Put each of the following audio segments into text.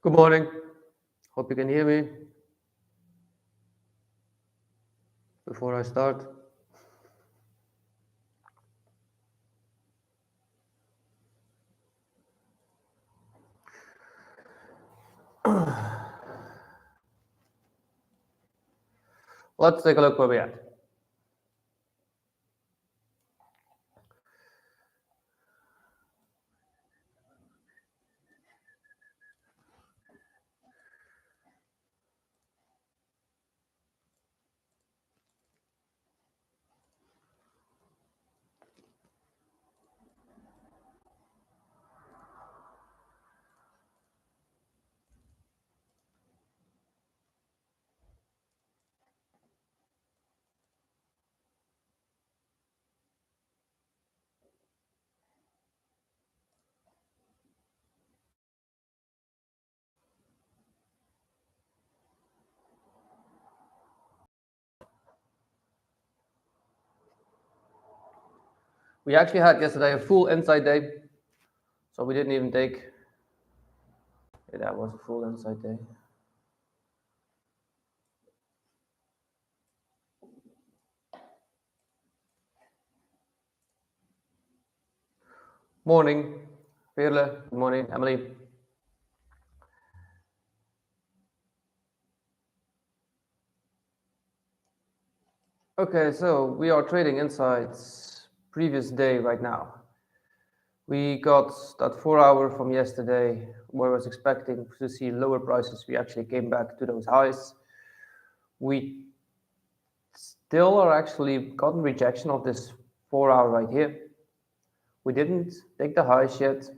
Good morning. Hope you can hear me before I start. Let's take a look where we're at. We actually had yesterday a full inside day, so we didn't even take. Yeah, that was a full inside day. Morning, Veerle. Good morning, Emily. Okay, so we are trading insights previous day right now. We got that 4 hour from yesterday where I was expecting to see lower prices. We actually came back to those highs. We still are actually gotten rejection of this 4 hour right here. We didn't take the highs yet.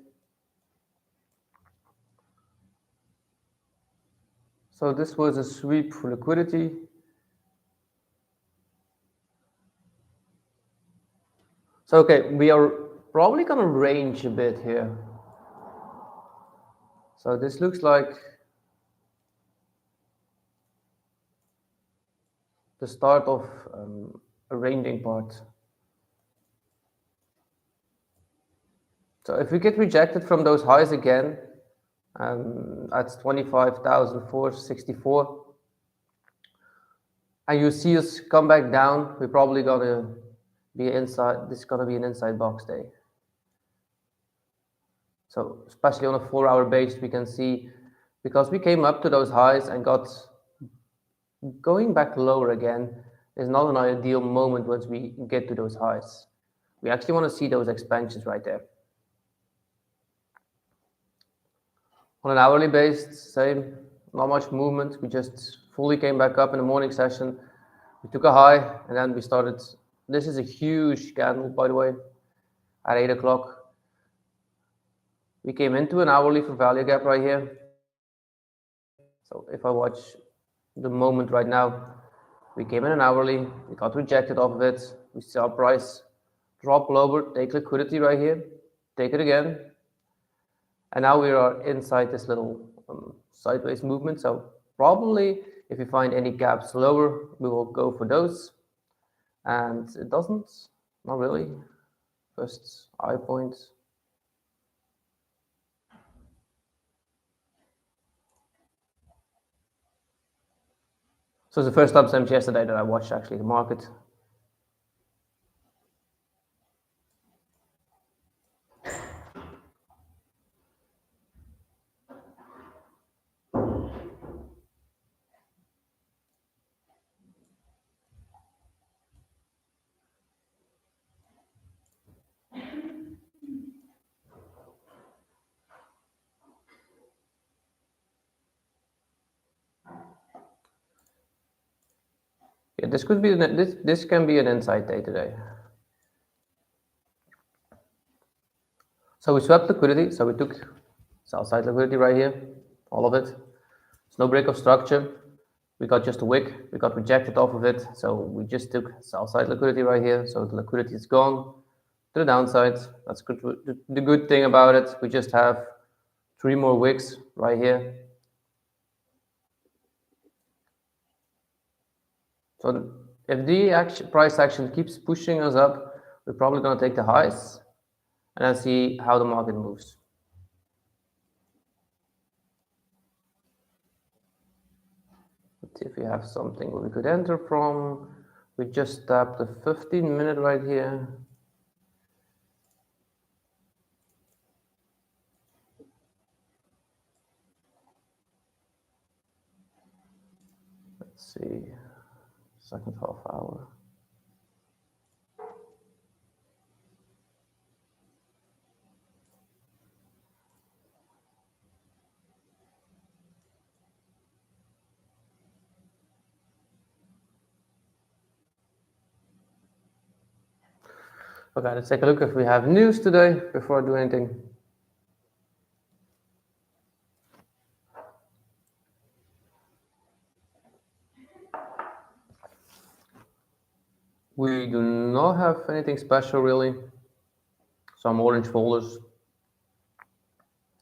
So this was a sweep for liquidity. So okay, we are probably gonna range a bit here. So this looks like the start of a ranging part. So if we get rejected from those highs again, that's 25,464, and you see us come back down, we're probably gonna be inside. This is gonna be an inside box day. So especially on a 4 hour base, we can see because we came up to those highs and got going back lower again is not an ideal moment once we get to those highs. We actually want to see those expansions right there. On an hourly base, same, not much movement. We just fully came back up in the morning session. We took a high and then we started. This is a huge candle, by the way, at 8 o'clock. We came into an hourly for value gap right here. So if I watch the moment right now, we came in an hourly, we got rejected off of it. We saw price drop lower, take liquidity right here, take it again. And now we are inside this little sideways movement. So probably if we find any gaps lower, we will go for those. And it doesn't, not really. First eye point. So it's the first time since yesterday that I watched actually the market. Yeah, this could be this can be an inside day today. So we swept liquidity. So we took sell side liquidity right here, all of it. There's no break of structure. We got just a wick. We got rejected off of it. So we just took sell side liquidity right here. So the liquidity is gone to the downside. That's good. The good thing about it, we just have 3 more wicks right here. So if the price action keeps pushing us up, we're probably going to take the highs and then see how the market moves. if we have something we could enter from. We just tapped the 15-minute right here. Let's see, second half hour. Okay, let's take a look if we have news today before I do anything. We do not have anything special really. Some orange folders.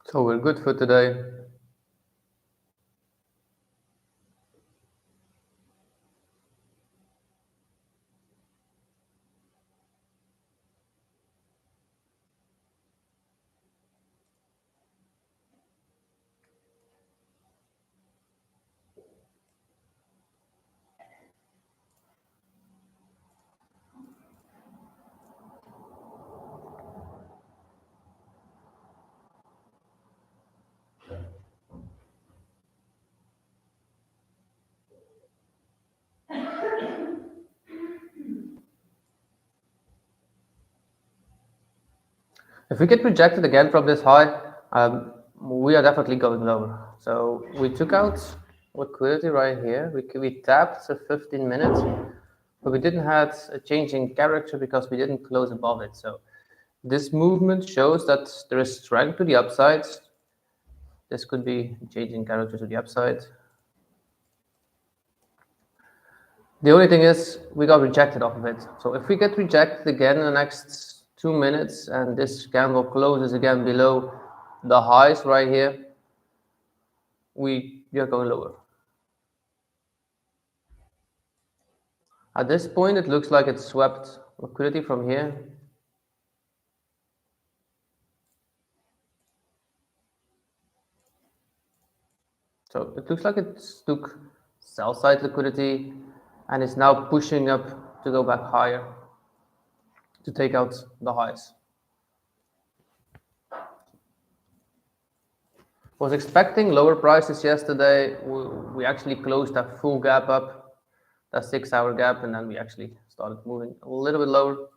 So we're good for today. If we get rejected again from this high, we are definitely going lower. So we took out liquidity right here. We tapped the 15 minutes, but we didn't have a change in character because we didn't close above it. So this movement shows that there is strength to the upside. This could be changing character to the upside. The only thing is we got rejected off of it. So if we get rejected again in the next 2 minutes and this candle closes again below the highs right here, we are going lower. At this point, it looks like it swept liquidity from here. So it looks like it took sell side liquidity and is now pushing up to go back higher to take out the highs. Was expecting lower prices yesterday. We actually closed that full gap up, that 6-hour gap, and then we actually started moving a little bit lower.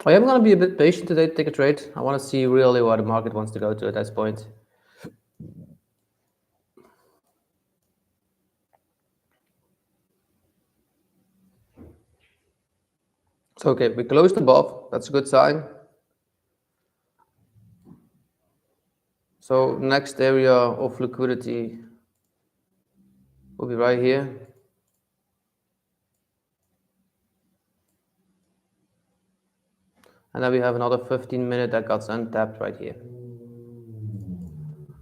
I am going to be a bit patient today to take a trade. I want to see really where the market wants to go to at this point. So, okay, we closed above. That's a good sign. So next area of liquidity will be right here. And then we have another 15-minute that got untapped right here.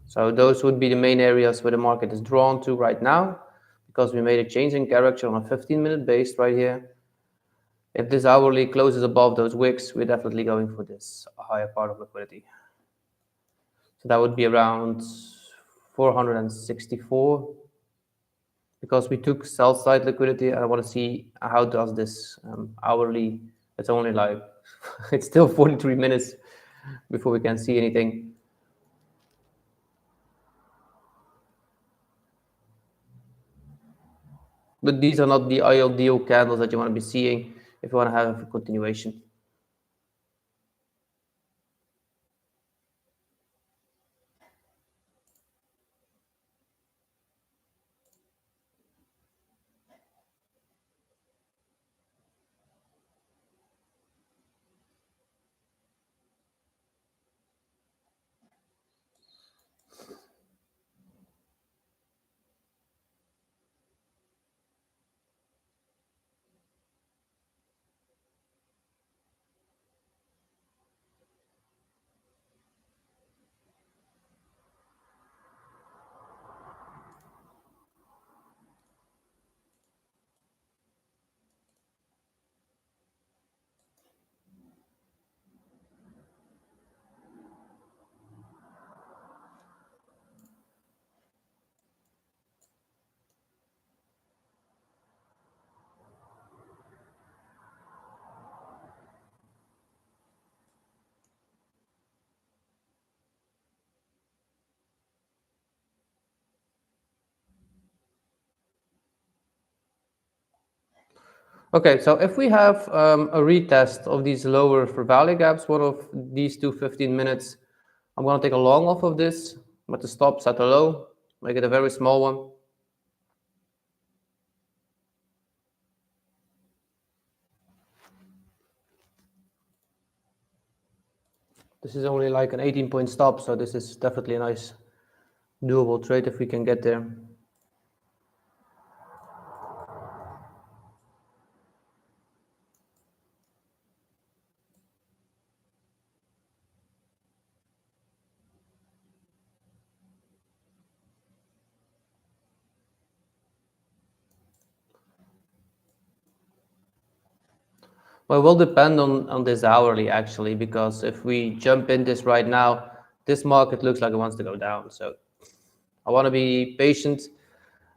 So those would be the main areas where the market is drawn to right now, because we made a change in character on a 15-minute base right here. If this hourly closes above those wicks, we're definitely going for this higher part of liquidity. So that would be around 464, because we took sell side liquidity. I want to see how does this hourly. It's only like it's still 43 minutes before we can see anything. But these are not the ideal candles that you want to be seeing if you want to have a continuation. Okay, so if we have a retest of these lower for value gaps, one of these two 15 minutes, I'm going to take a long off of this, but the stops at the low, make it a very small one. This is only like an 18-point stop, so this is definitely a nice doable trade if we can get there. Well, it will depend on this hourly actually, because if we jump in this right now, this market looks like it wants to go down. So I want to be patient.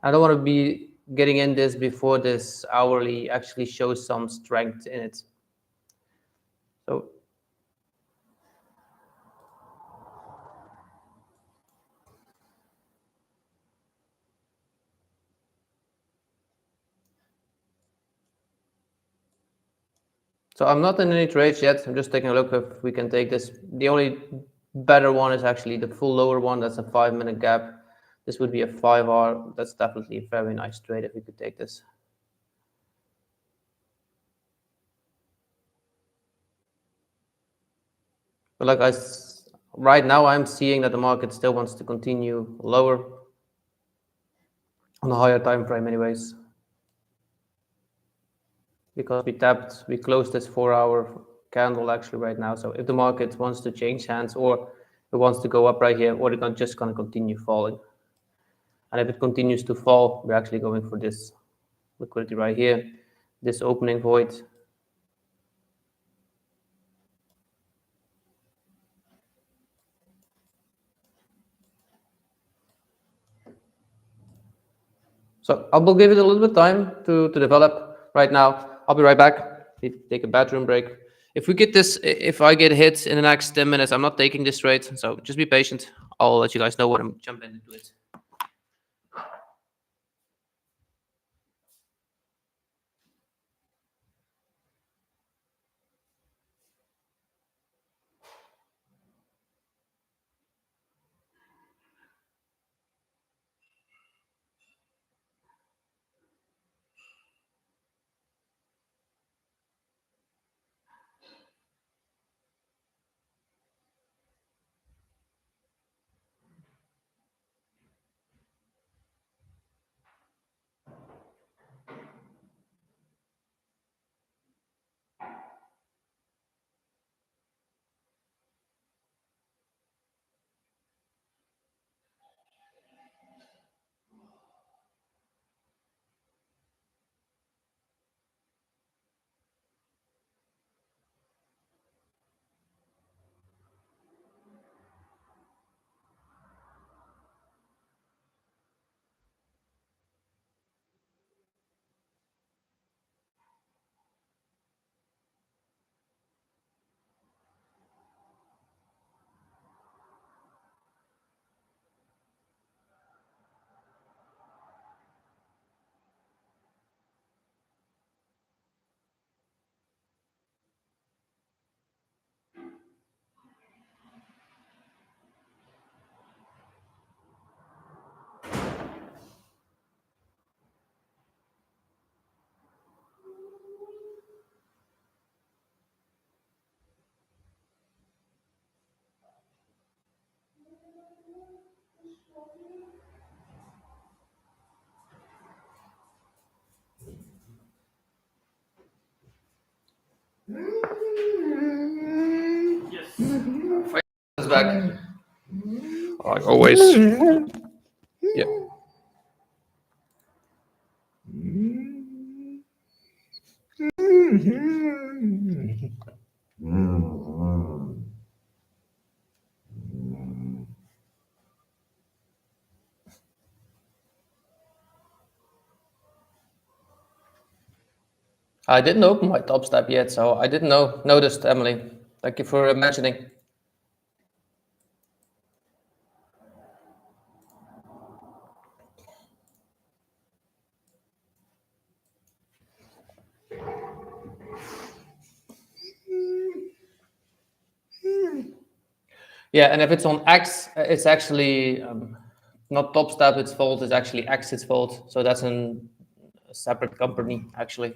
I don't want to be getting in this before this hourly actually shows some strength in it. So I'm not in any trades yet. I'm just taking a look if we can take this. The only better one is actually the full lower one. That's a 5-minute gap. This would be a 5R. That's definitely a very nice trade if we could take this. But like right now I'm seeing that the market still wants to continue lower on a higher time frame anyways. Because we closed this 4-hour candle actually right now. So if the market wants to change hands, or it wants to go up right here, or it's just going to continue falling. And if it continues to fall, we're actually going for this liquidity right here, this opening void. So I will give it a little bit of time to develop right now. I'll be right back. Take a bathroom break. If we get this, if I get hit in the next 10 minutes, I'm not taking this trade. So just be patient. I'll let you guys know when I'm jumping into it. It's back. Like always. Yeah. I didn't open my top step yet, so I didn't notice, Emily. Thank you for mentioning. Yeah, and if it's on X, it's actually not top step, its fault, it's actually X's fault. So that's a separate company, actually.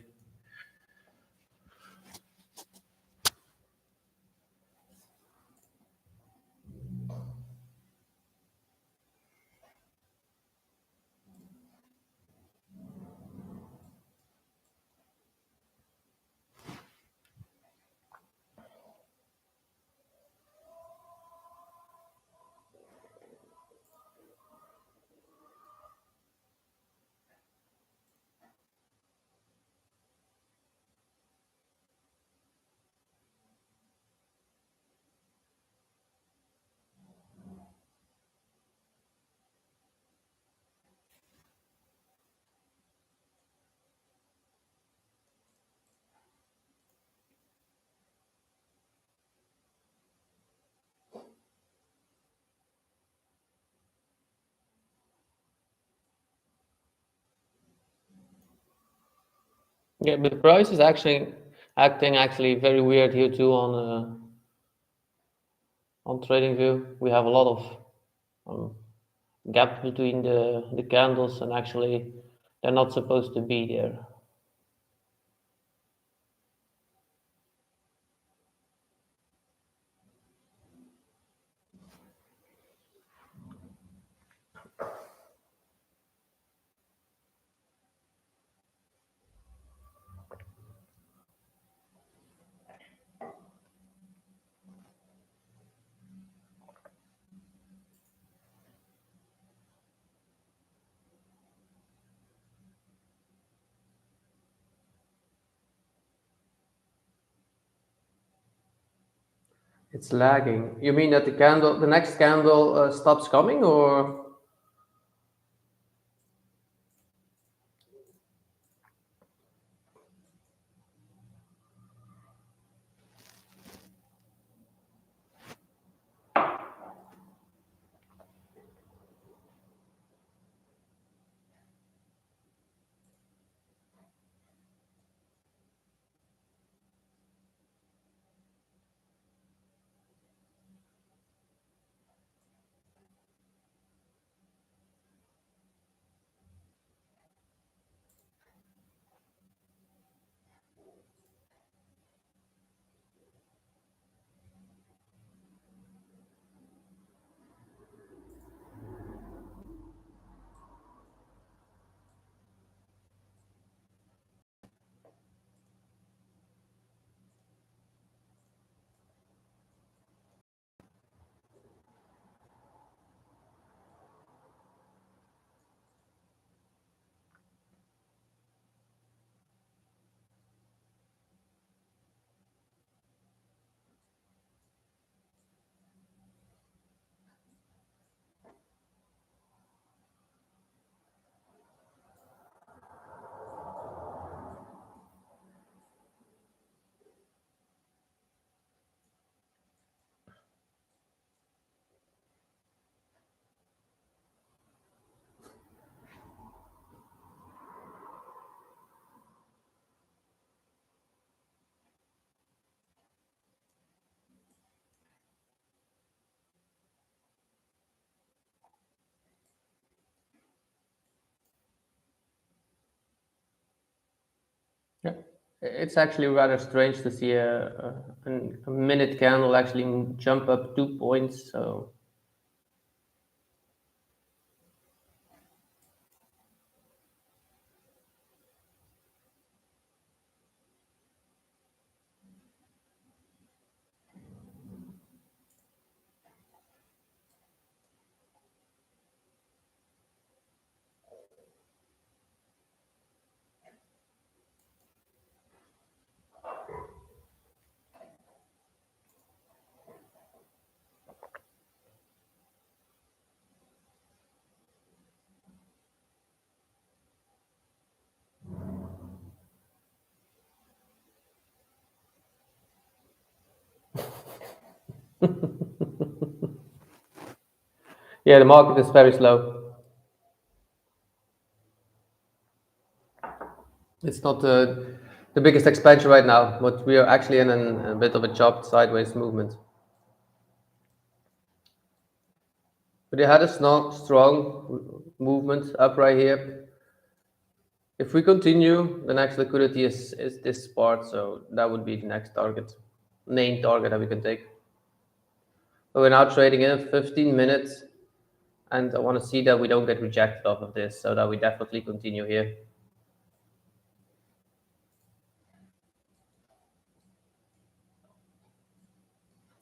Yeah, but the price is actually acting very weird here too on TradingView. We have a lot of gap between the candles, and actually they're not supposed to be there. It's lagging. You mean that the next candle stops coming, or? Yeah, it's actually rather strange to see a minute candle actually jump up 2 points. So Yeah, the market is very slow. It's not the biggest expansion right now, but we are actually in a bit of a chopped sideways movement. But it had a strong movement up right here. If we continue, the next liquidity is this part, so that would be the next target, main target that we can take. But we're now trading in 15 minutes, and I want to see that we don't get rejected off of this, so that we definitely continue here.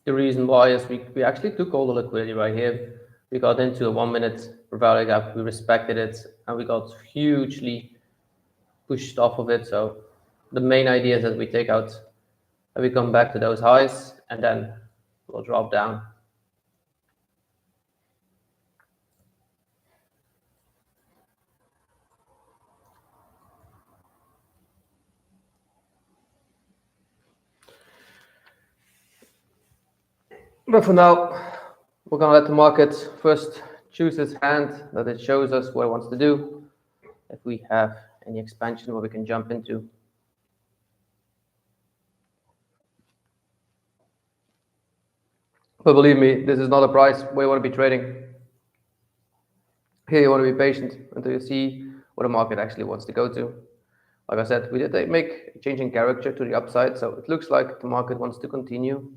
The reason why is we actually took all the liquidity right here. We got into a 1 minute value gap, we respected it, and we got hugely pushed off of it. So the main idea is that we take out, that we come back to those highs, and then we'll drop down. But for now, we're gonna let the market first choose its hand, that it shows us what it wants to do. If we have any expansion where we can jump into. But believe me, this is not a price where you want to be trading. Here you want to be patient until you see what the market actually wants to go to. Like I said, we did make a change in character to the upside, so it looks like the market wants to continue.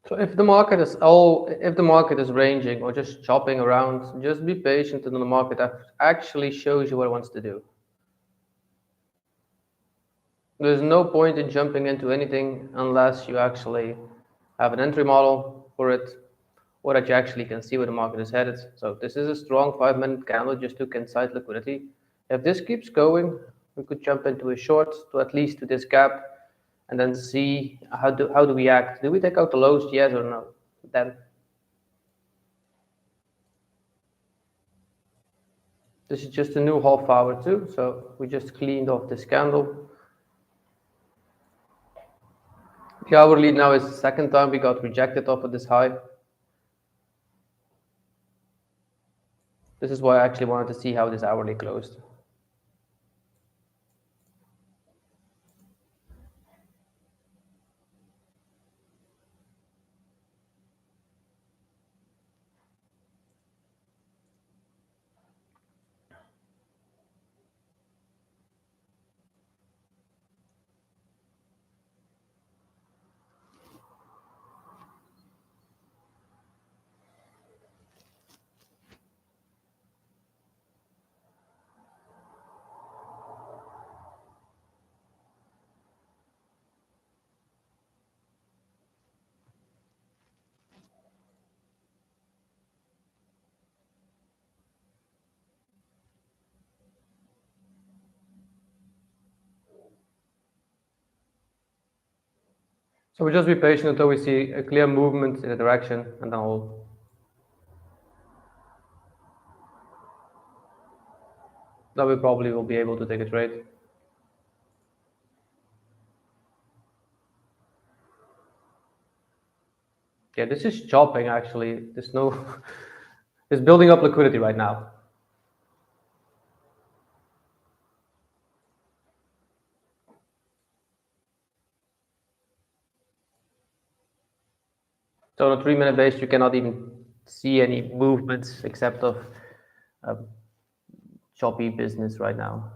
So if the market is ranging or just chopping around, just be patient until the market actually shows you what it wants to do. There's no point in jumping into anything unless you actually have an entry model for it, or that you actually can see where the market is headed. So this is a strong 5-minute candle, just took inside liquidity. If this keeps going, we could jump into a short to at least to this gap, and then see how do we act. Do we take out the lows, yes or no? Then this is just a new half hour too, so we just cleaned off this candle. The hourly now is the second time we got rejected off of this high. This is why I actually wanted to see how this hourly closed. So we just be patient until we see a clear movement in the direction, and then hold. Then we probably will be able to take a trade. Yeah, this is chopping actually. There's no, it's building up liquidity right now. So on a 3-minute base, you cannot even see any movements except of choppy business right now.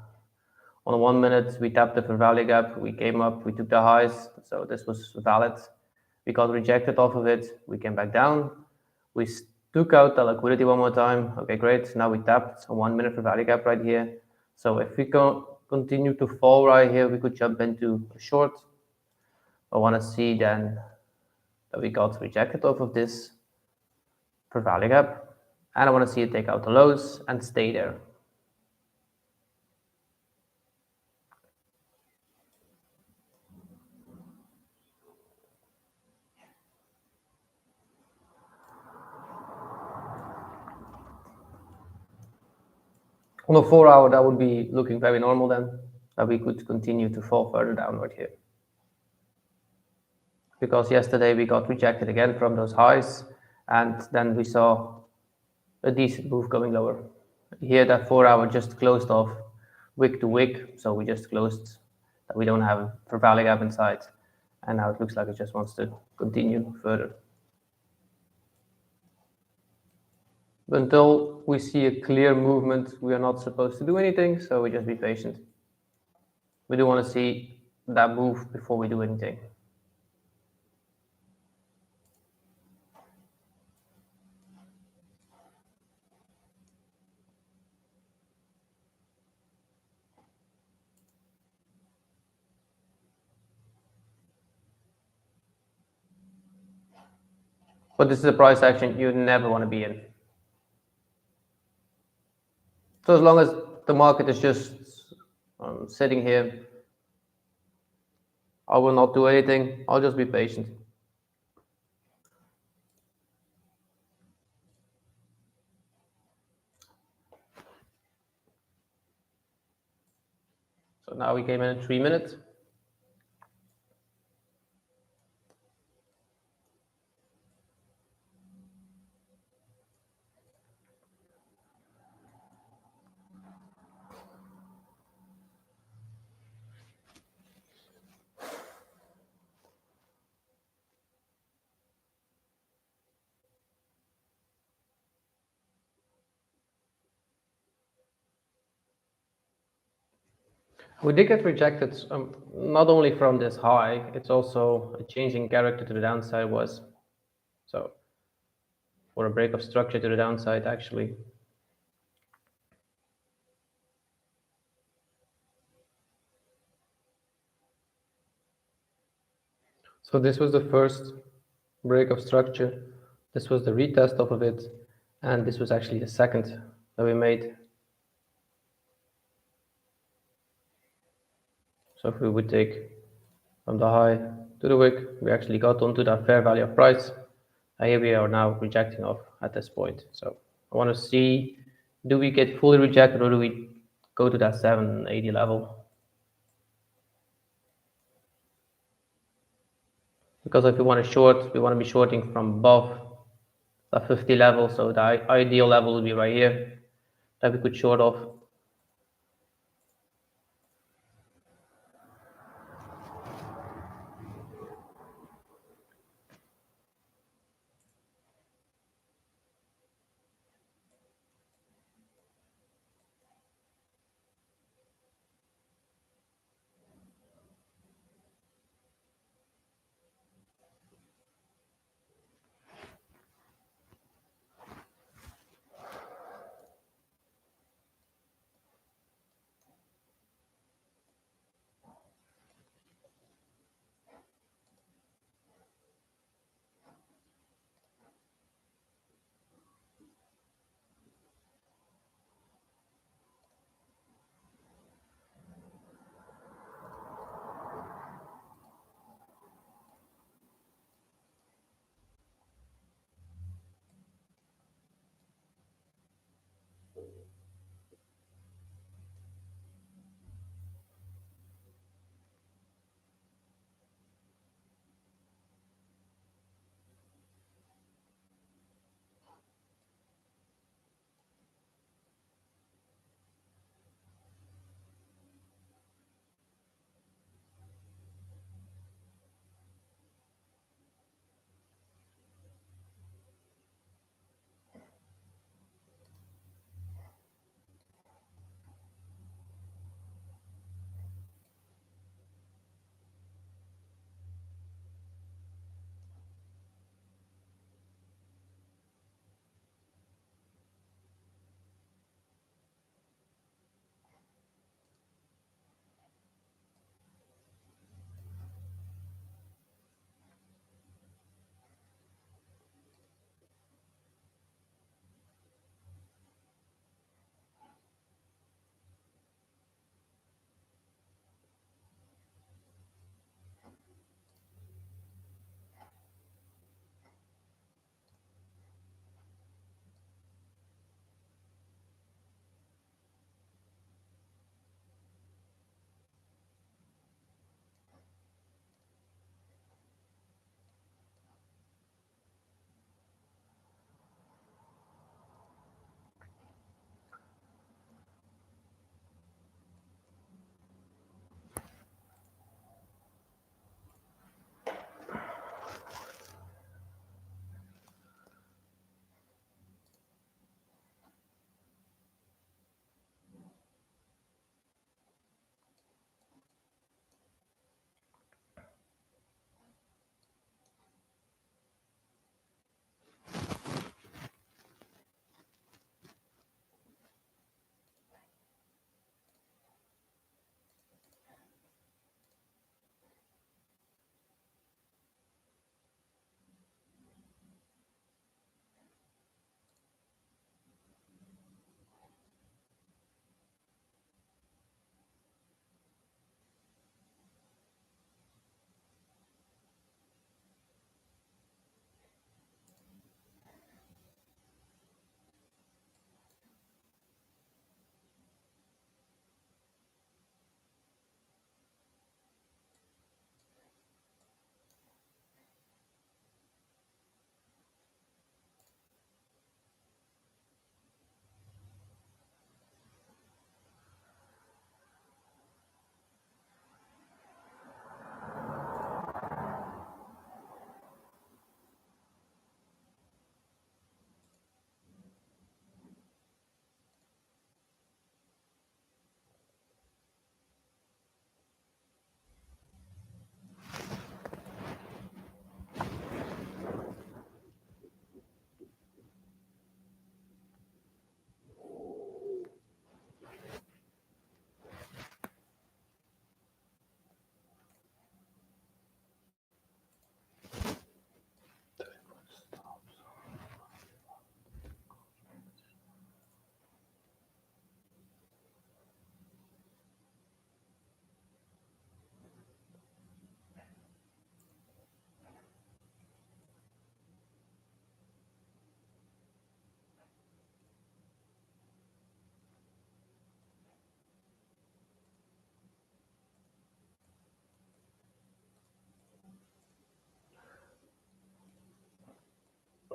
On a 1 minute, we tapped the fair value gap, we came up, we took the highs, so this was valid. We got rejected off of it, we came back down, we took out the liquidity one more time. Okay, great. Now we tapped a 1 minute fair value gap right here. So if we continue to fall right here, we could jump into a short. I want to see then that we got rejected off of this fair value gap, and I want to see it take out the lows and stay there. On a 4-hour, that would be looking very normal then, that we could continue to fall further downward here. Because yesterday we got rejected again from those highs, and then we saw a decent move going lower. Here that 4-hour just closed off wick to wick, so we just closed that we don't have a value gap inside, and now it looks like it just wants to continue further. But until we see a clear movement, we are not supposed to do anything, so we just be patient. We do want to see that move before we do anything. But this is a price action you never want to be in. So as long as the market is just sitting here, I will not do anything. I'll just be patient. So now we came in at 3 minutes. We did get rejected, not only from this high, it's also a changing character to the downside was. So, or a break of structure to the downside, actually. So this was the first break of structure. This was the retest of it. And this was actually the second that we made. So if we would take from the high to the wick, we actually got onto that fair value of price. And here we are now rejecting off at this point. So I want to see, do we get fully rejected or do we go to that 780 level? Because if we want to short, we want to be shorting from above the 50 level. So the ideal level would be right here that we could short off.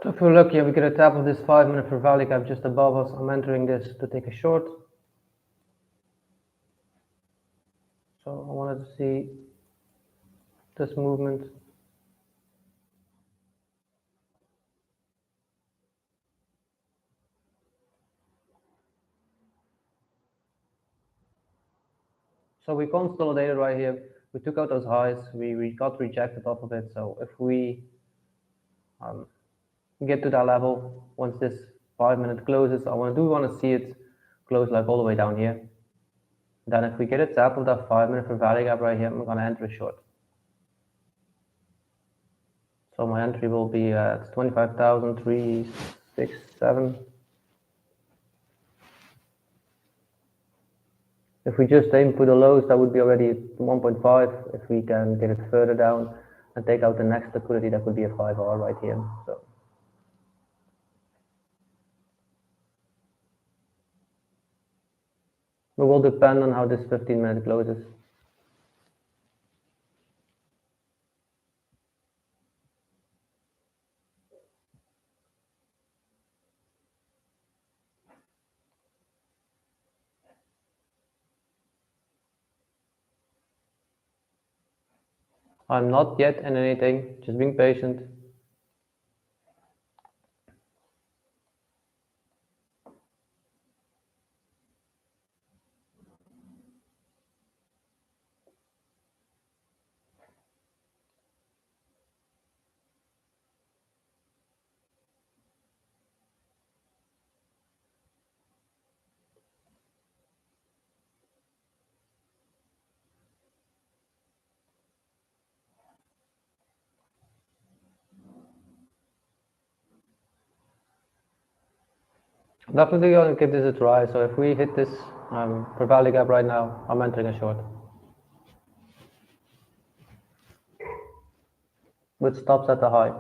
So if we're lucky and we get a tap of this 5-minute for value gap just above us, I'm entering this to take a short. So I wanted to see this movement. So we consolidated right here. We took out those highs. We got rejected off of it. So if we get to that level, once this 5-minute closes, I want to see it close like all the way down here. Then if we get a tap of that 5-minute for value gap right here, I'm going to enter a short. So my entry will be at 25,367. If we just aim for the lows, that would be already at 1.5. If we can get it further down and take out the next liquidity, that could be a 5R right here. So it will depend on how this 15-minute closes. I'm not yet in anything, just being patient. I'm definitely going to give this a try. So if we hit this for value gap right now, I'm entering a short. With stops at the high.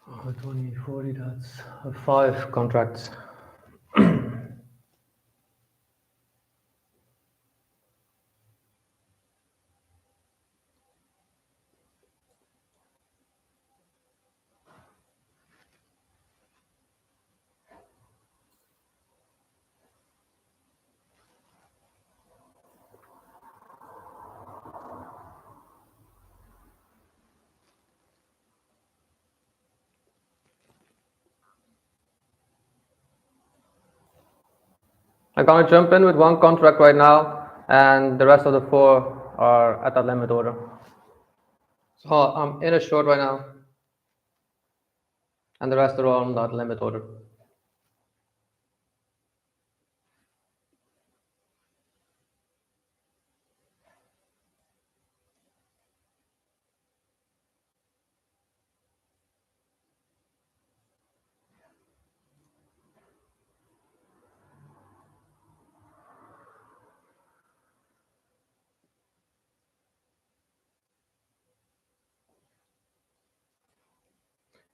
Oh, 20, 40, that's 5 contracts. I'm gonna jump in with 1 contract right now, and the rest of the 4 are at that limit order. So I'm in a short right now, and the rest are all on that limit order.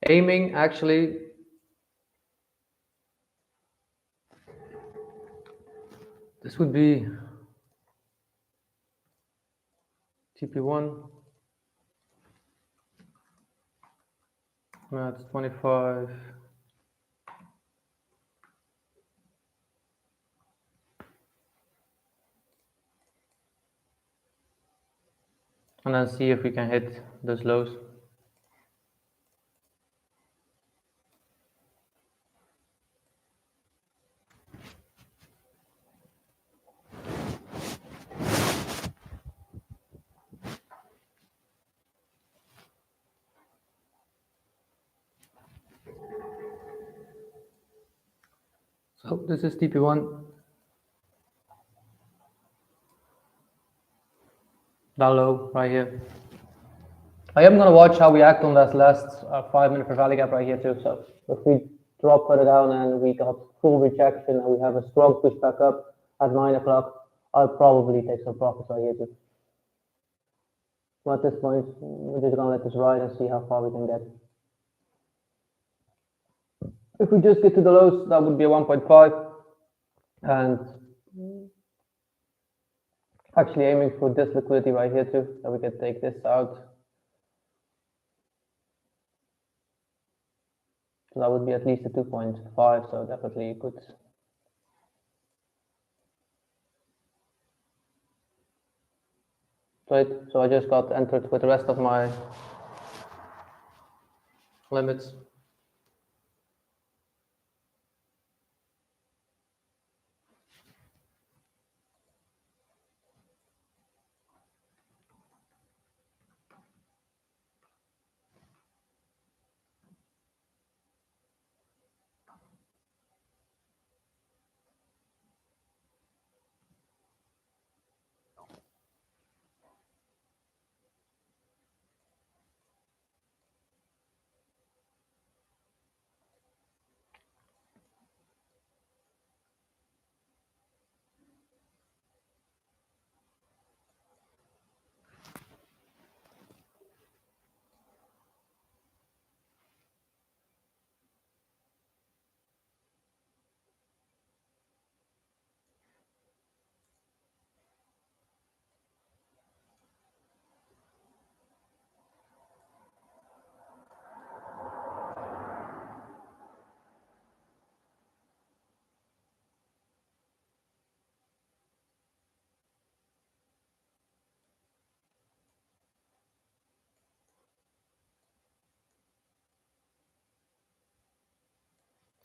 Aiming, actually, this would be TP1. That's 25. and then see if we can hit those lows. So this is TP1. Down low right here. I am going to watch how we act on that last 5-minute fair value gap right here too. So if we drop further down and we got full rejection and we have a strong push back up at 9 o'clock, I'll probably take some profits right here too. But at this point, we're just going to let this ride and see how far we can get. If we just get to the lows, that would be a 1.5. And actually aiming for this liquidity right here too, so we can take this out. So that would be at least a 2.5, so definitely good. Right, so I just got entered with the rest of my limits.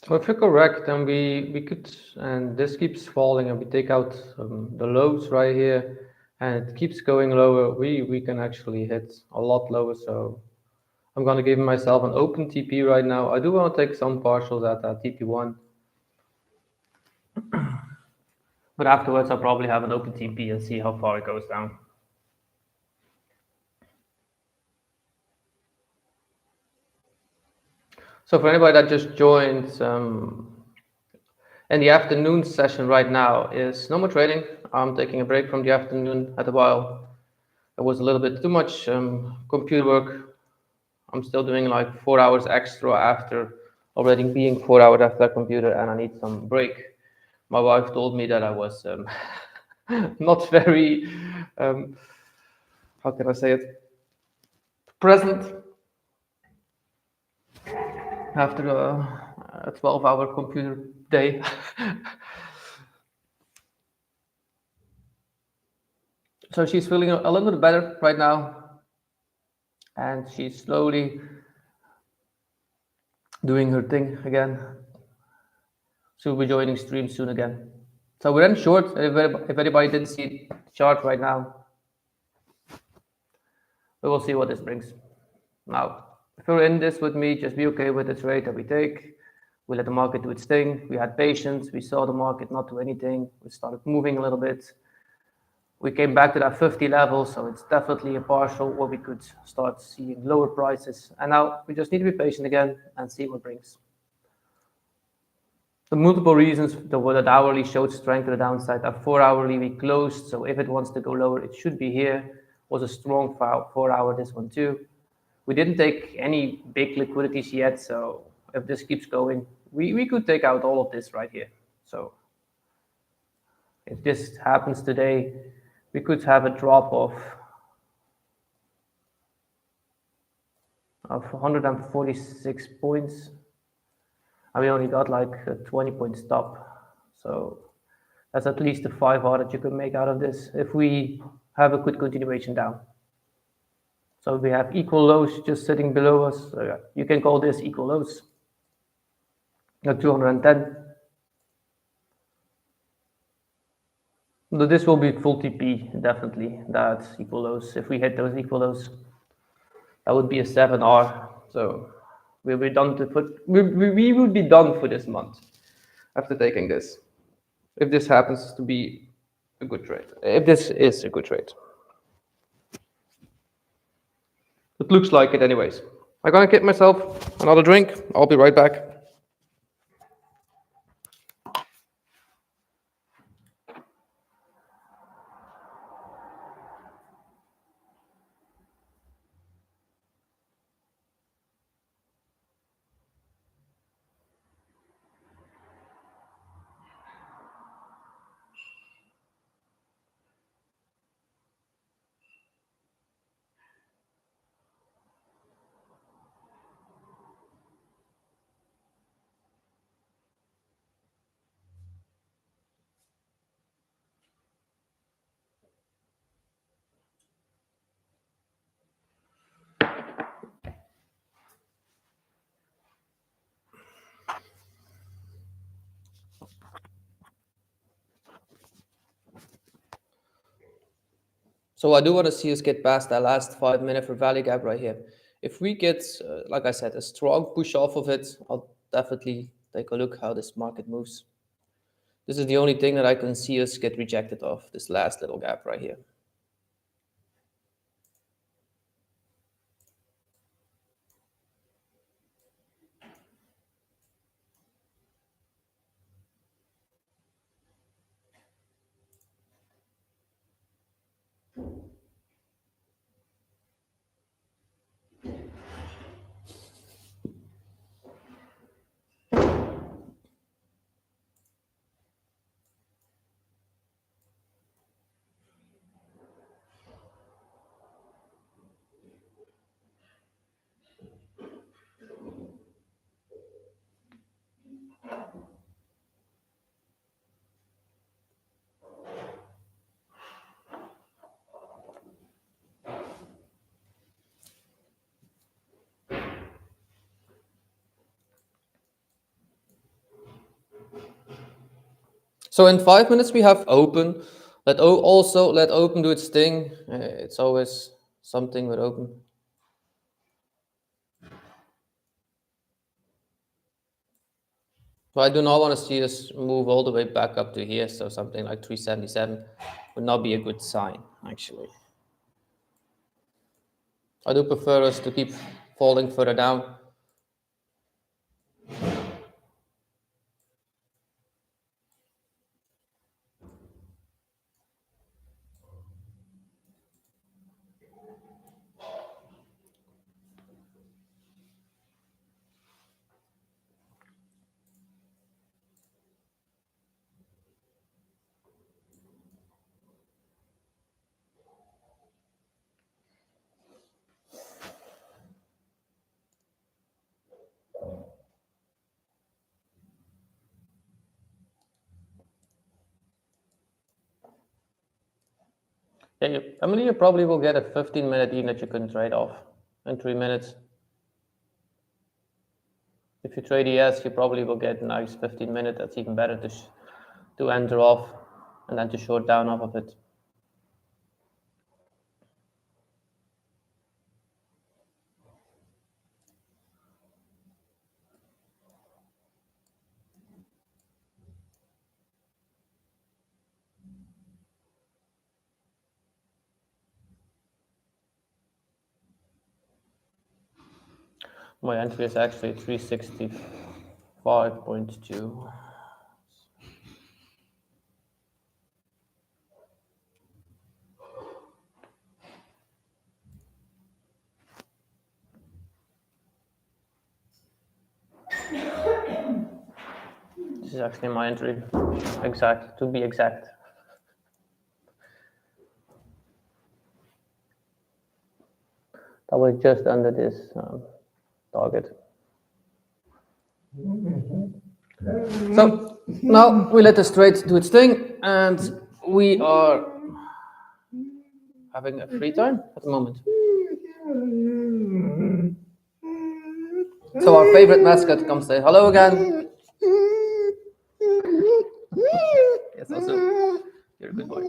So if you're correct, then we could, and this keeps falling, and we take out the lows right here, and it keeps going lower. We can actually hit a lot lower. So I'm going to give myself an open TP right now. I do want to take some partials at that TP1, but afterwards I'll probably have an open TP and see how far it goes down. So for anybody that just joined, in the afternoon session right now is no more trading. I'm taking a break from the afternoon at a while. It was a little bit too much computer work. I'm still doing like 4 hours extra after already being 4 hours after that computer, and I need some break. My wife told me that I was not very, how can I say it, present after a 12-hour computer day. So she's feeling a little bit better right now, and she's slowly doing her thing again. She'll be joining stream soon again. So we're in short. If anybody didn't see the chart right now, we will see what this brings. Now, if you're in this with me, just be okay with the trade that we take. We let the market do its thing. We had patience. We saw the market not do anything. We started moving a little bit. We came back to that 50 level, so it's definitely a partial where we could start seeing lower prices. And now we just need to be patient again and see what brings. The multiple reasons that hourly showed strength to the downside. At 4 hourly we closed, so if it wants to go lower, it should be here. Was a strong 4 hour, this one too. We didn't take any big liquidities yet, so if this keeps going, we could take out all of this right here. So if this happens today, we could have a drop of 146 points. And we only got like a 20-point stop. So that's at least a 5R that you could make out of this if we have a good continuation down. So we have equal lows just sitting below us. So yeah, you can call this equal lows. At 210. So this will be full TP, definitely. That's equal lows. If we hit those equal lows, that would be a 7R. So we'll be done we would be done for this month after taking this. If this happens to be a good trade. If this is a good trade. It looks like it anyways. I'm gonna get myself another drink. I'll be right back. So I do want to see us get past that last 5 minute for value gap right here. If we get, like I said, a strong push off of it, I'll definitely take a look how this market moves. This is the only thing that I can see us get rejected of, this last little gap right here. So in 5 minutes we have open. Also let open do its thing. It's always something with open. So I do not want to see us move all the way back up to here. So something like 377 would not be a good sign, actually. I do prefer us to keep falling further down. Yeah, Emily, you probably will get a 15-minute even that you couldn't trade off in 3 minutes. If you trade ES, you probably will get a nice 15-minute. That's even better to enter off and then to short down off of it. My entry is actually 365.2. This is actually my entry, exact, to be exact. That was just under this target. So now we let the trade do its thing, and we are having a free time at the moment. So our favorite mascot comes say hello again. Yes, also, you're a good boy.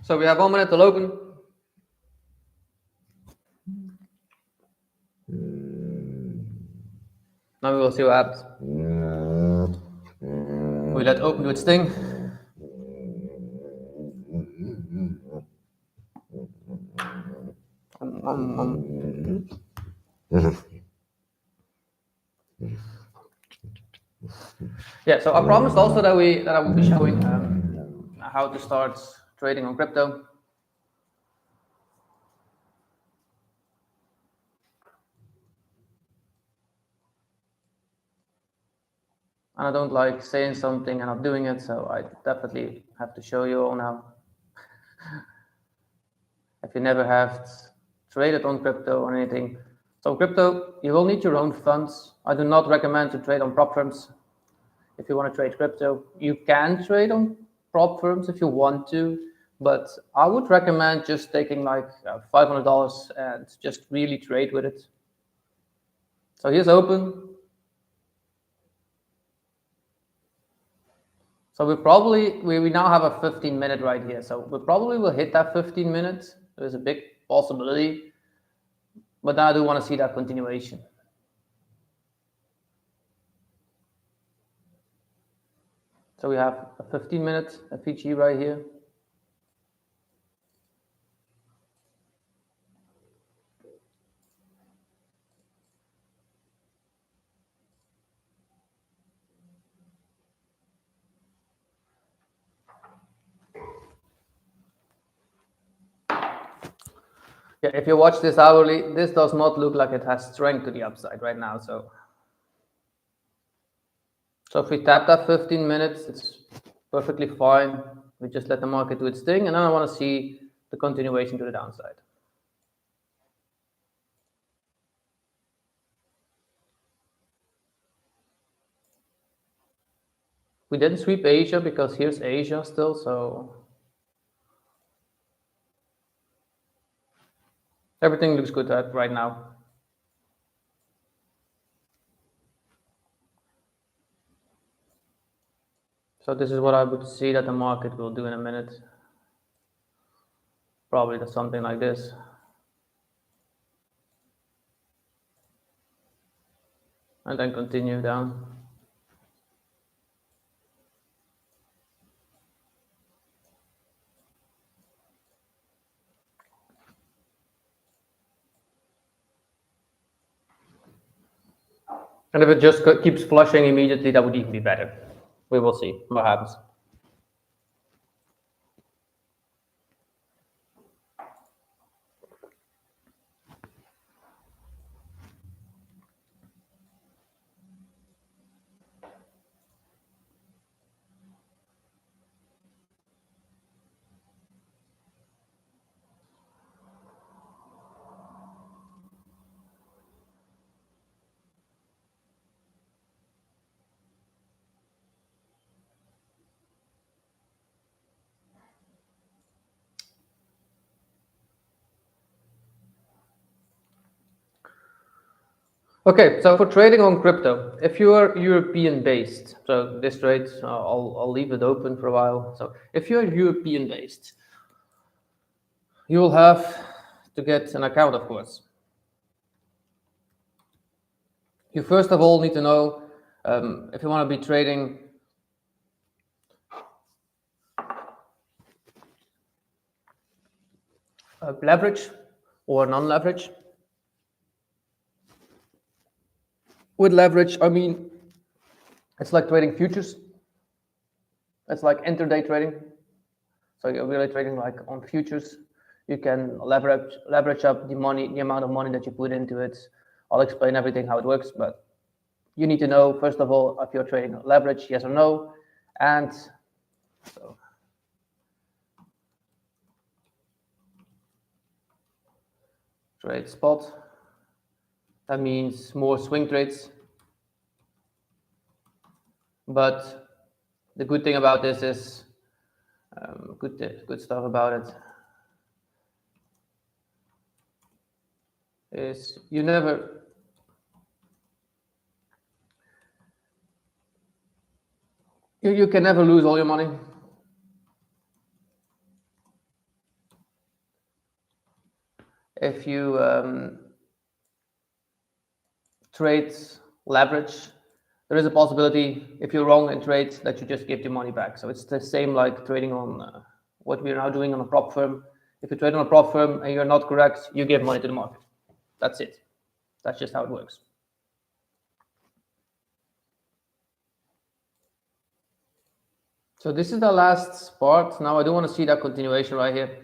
So we have 1 minute to open. Now we will see what happens. We let open do its thing. Yeah, so I promised also that I would be showing how to start trading on crypto. And I don't like saying something and not doing it, so I definitely have to show you all now. If you never have traded on crypto or anything. So crypto, you will need your own funds. I do not recommend to trade on prop firms. If you want to trade crypto, you can trade on prop firms if you want to, but I would recommend just taking like $500 and just really trade with it. So here's open. So we now have a 15-minute right here. So we probably will hit that 15 minutes. There's a big possibility, but now I do want to see that continuation. So we have a 15-minute FEG right here. Yeah, if you watch this hourly, this does not look like it has strength to the upside right now. So if we tap that 15 minutes, it's perfectly fine. We just let the market do its thing, and then I want to see the continuation to the downside. We didn't sweep Asia because here's Asia still, so everything looks good right now. So this is what I would see that the market will do in a minute. Probably something like this. And then continue down. And if it just keeps flushing immediately, that would even be better. We will see what happens. Okay, so for trading on crypto, if you are European-based, so this trade, I'll leave it open for a while. So if you're European-based, you will have to get an account, of course. You first of all need to know if you want to be trading leverage or non-leverage. With leverage, I mean It's like trading futures. It's like intraday trading. So you're really trading like on futures. You can leverage up the money, the amount of money that you put into it. I'll explain everything how it works, but you need to know first of all if you're trading leverage, yes or no, and so trade spot. That means more swing trades. But the good thing about this is good stuff about it is you can never lose all your money. If you trade leverage, there is a possibility if you're wrong in trades that you just give your money back. So it's the same like trading on what we're now doing on a prop firm. If you trade on a prop firm and you're not correct, you give money to the market. That's it. That's just how it works. So this is the last part. Now I do want to see that continuation right here.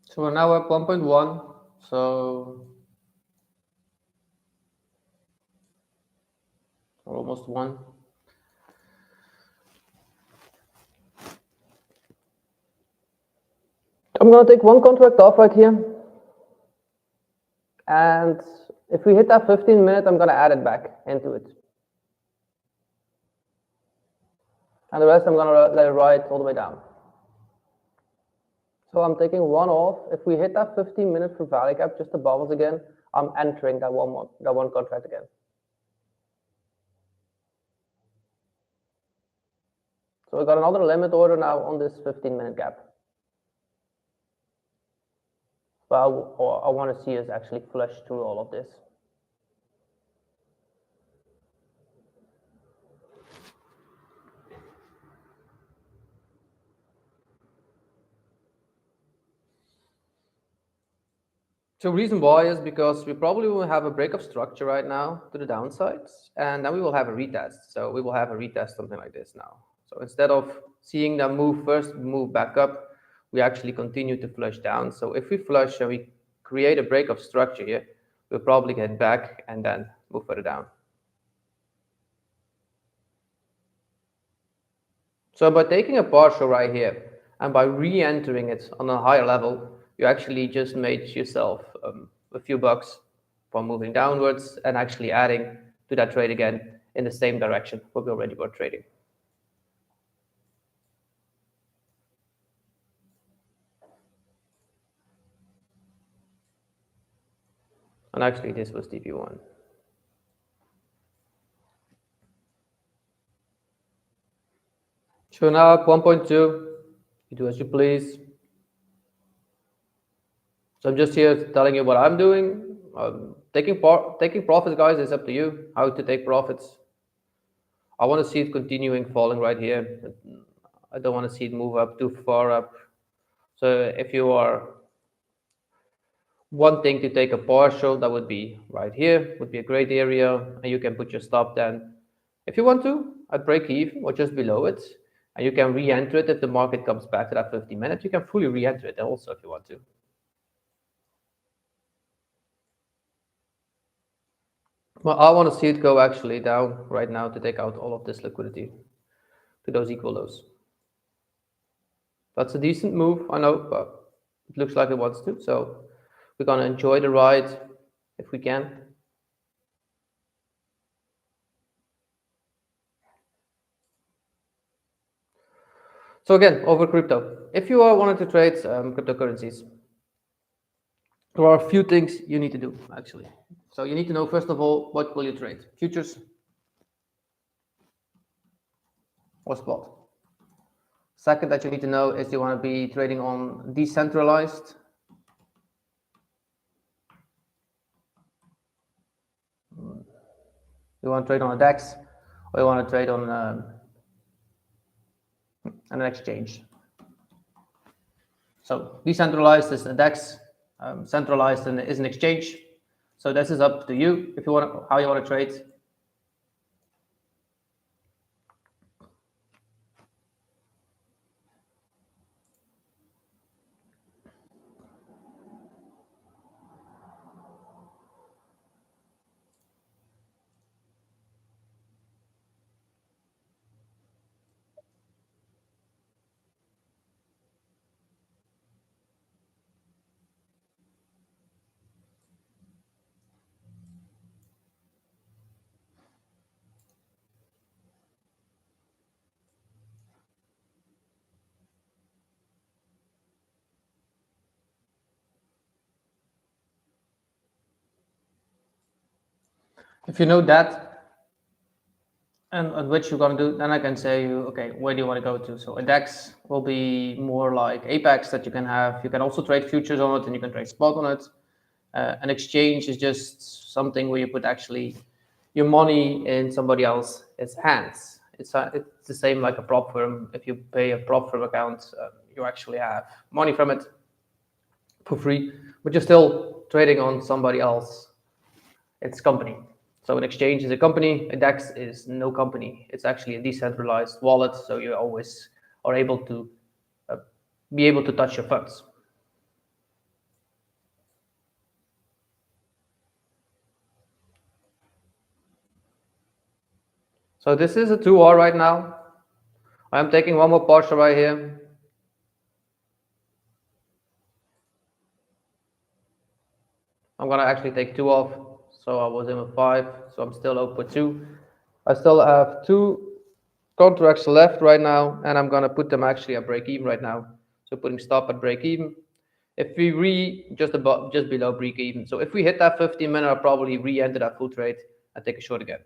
So we're now at 1.1. So we're almost 1. I'm going to take one contract off right here. And if we hit that 15 minute, I'm going to add it back into it. And the rest I'm going to let it ride all the way down. So I'm taking one off. If we hit that 15-minute for value gap just above us again, I'm entering that one contract again. So we got another limit order now on this 15-minute gap. But I want to see us actually flush through all of this. So reason why is because we probably will have a break of structure right now to the downsides, and then we will have a retest. So we will have a retest, something like this now. So instead of seeing them move first, move back up, we actually continue to flush down. So if we flush and we create a break of structure here, we'll probably get back and then move further down. So by taking a partial right here and by re-entering it on a higher level, you actually just made yourself a few bucks from moving downwards and actually adding to that trade again in the same direction what we already were trading. And actually this was TP1. So now at 1.2, you do as you please. So I'm just here telling you what I'm doing. Taking profits, guys, is up to you how to take profits. I want to see it continuing falling right here. I don't want to see it move up too far up. So if you are wanting to take a partial, that would be right here, would be a great area, and you can put your stop then. If you want to, at break even or just below it, and you can re-enter it if the market comes back to that 15 minutes, you can fully re-enter it also if you want to. Well, I want to see it go actually down right now to take out all of this liquidity to those equal lows. That's a decent move, I know, but it looks like it wants to. So we're going to enjoy the ride if we can. So again, over crypto. If you are wanting to trade cryptocurrencies, there are a few things you need to do actually. So you need to know first of all, what will you trade? Futures or spot? Second that you need to know is you want to be trading on decentralized. You want to trade on a DEX or you want to trade on an exchange. So decentralized is a DEX, centralized is an exchange. So this is up to you if you want how you want to trade. If you know that and which you're going to do, then I can say, okay, where do you want to go to? So a DEX will be more like Apex that you can have. You can also trade futures on it and you can trade spot on it. An exchange is just something where you put actually your money in somebody else's hands. It's the same like a prop firm. If you pay a prop firm account, you actually have money from it for free, but you're still trading on somebody else. It's company. So an exchange is a company, a DEX is no company. It's actually a decentralized wallet, so you always are able to be able to touch your funds. So this is a 2R right now. I'm taking one more partial right here. I'm gonna actually take 2 off. So I was in with 5, so I'm still up with 2. I still have 2 contracts left right now, and I'm gonna put them actually at break even right now. So putting stop at break even. If we just below break even. So if we hit that 15-minute, I'll probably re-enter that full trade and take a short again.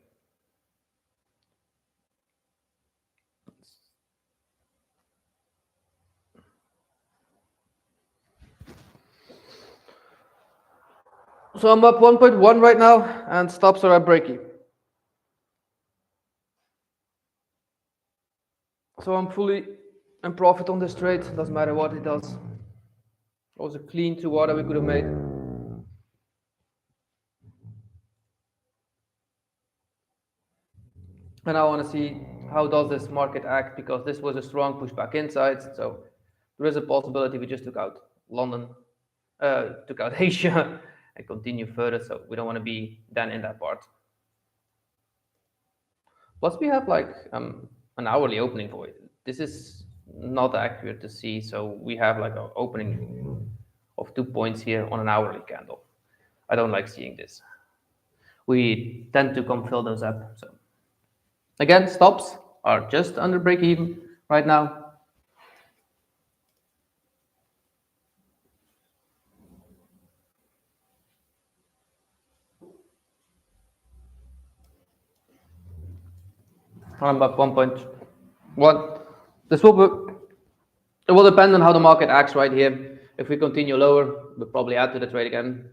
So I'm up 1.1 right now, and stops are at break even. So I'm fully in profit on this trade. Doesn't matter what it does. It was a clean 2R that we could have made. And I want to see how does this market act, because this was a strong pushback inside. So there is a possibility we just took out London, took out Asia, and continue further. So we don't want to be then in that part. Plus we have like an hourly opening for it. This is not accurate to see. So we have like an opening of 2 points here on an hourly candle. I don't like seeing this. We tend to come fill those up. So again, stops are just under break even right now. I'm up 1.1. This will be, it will depend on how the market acts right here. If we continue lower, we'll probably add to the trade again.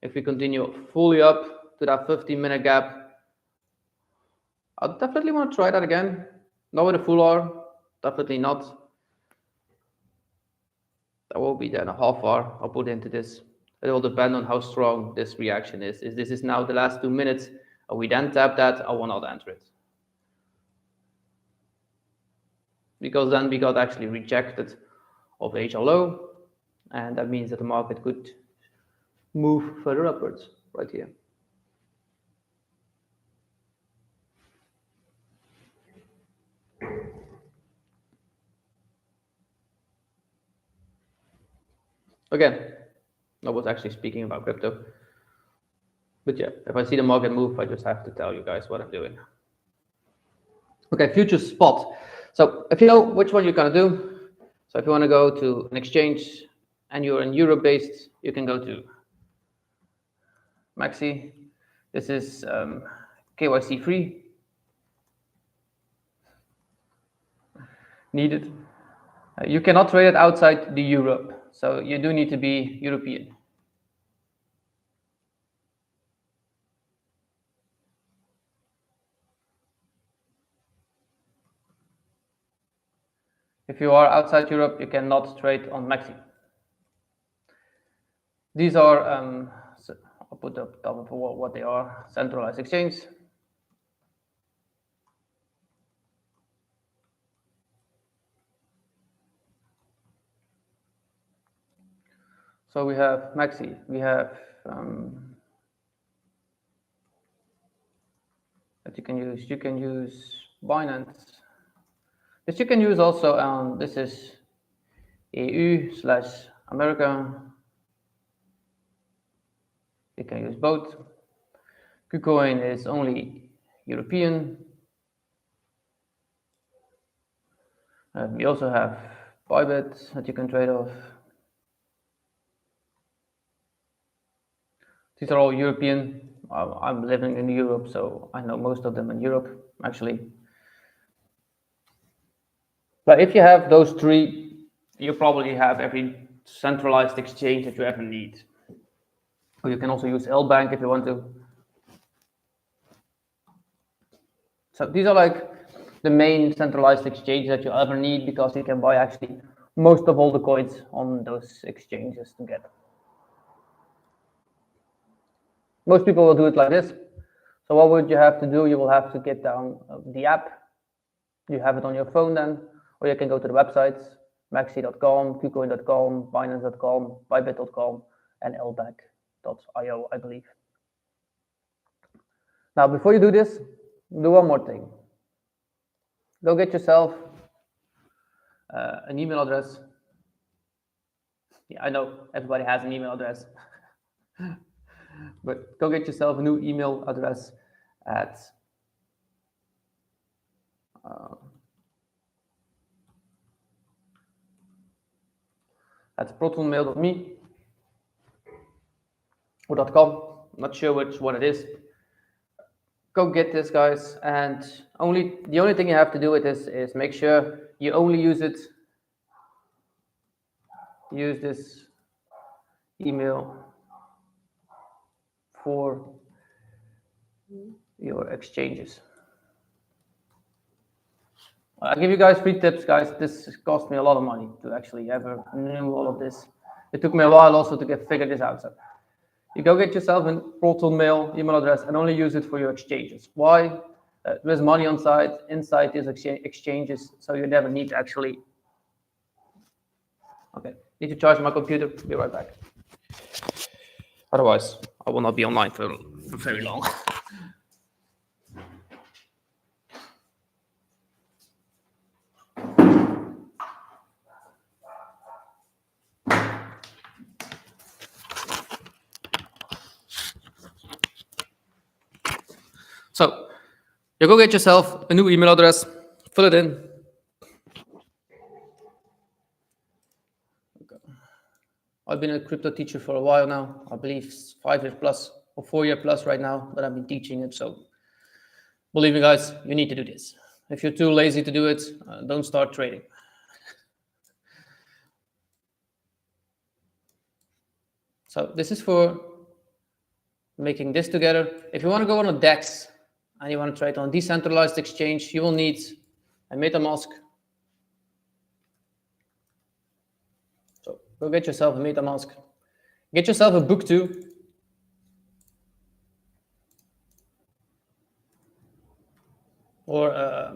If we continue fully up to that 15-minute gap, I definitely want to try that again. Not with a full R, definitely not. That will be then a half R I'll put into this. It will depend on how strong this reaction is. If this is now the last 2 minutes, and we then tap that, I will not enter it. Because then we got actually rejected of HL low, and that means that the market could move further upwards right here. Again, I was actually speaking about crypto. But yeah, if I see the market move, I just have to tell you guys what I'm doing. Okay, futures spot. So if you know which one you're going to do, so if you want to go to an exchange and you're in Europe-based, you can go to Maxi. This is KYC free. Needed. You cannot trade it outside the Europe, so you do need to be European. If you are outside Europe, you cannot trade on Maxi. These are, I'll put up top of what they are, centralized exchange. So we have Maxi, we have that you can use. You can use Binance. This you can use also on, this is EU/America. You can use both. KuCoin is only European. We also have Bybit that you can trade off. These are all European. I'm living in Europe, so I know most of them in Europe, actually. But if you have those three, you probably have every centralized exchange that you ever need. Or you can also use LBank if you want to. So these are like the main centralized exchanges that you ever need, because you can buy actually most of all the coins on those exchanges together. Most people will do it like this. So what would you have to do? You will have to get down the app. You have it on your phone then, or you can go to the websites, maxi.com, kucoin.com, binance.com, bybit.com, and lbank.io, I believe. Now, before you do this, do one more thing. Go get yourself an email address. Yeah, I know everybody has an email address. But go get yourself a new email address at protonmail.me or .com. I'm not sure which one it is. Go get this, guys, and the only thing you have to do with this is make sure you only use this email for your exchanges. I'll give you guys 3 tips, guys. This cost me a lot of money to actually ever know all of this. It took me a while also to figure this out. So you go get yourself a Proton Mail email address and only use it for your exchanges. Why? There's money inside these exchanges, so you never need to actually. Okay, need to charge my computer. Be right back. Otherwise, I will not be online for very long. So you go get yourself a new email address, fill it in. I've been a crypto teacher for a while now. I believe 5 years plus or 4 years plus right now that I've been teaching it. So believe me, guys, you need to do this. If you're too lazy to do it, don't start trading. So this is for making this together. If you want to go on a DEX and you want to trade on a decentralized exchange, you will need a MetaMask. So go get yourself a MetaMask. Get yourself a book too. Or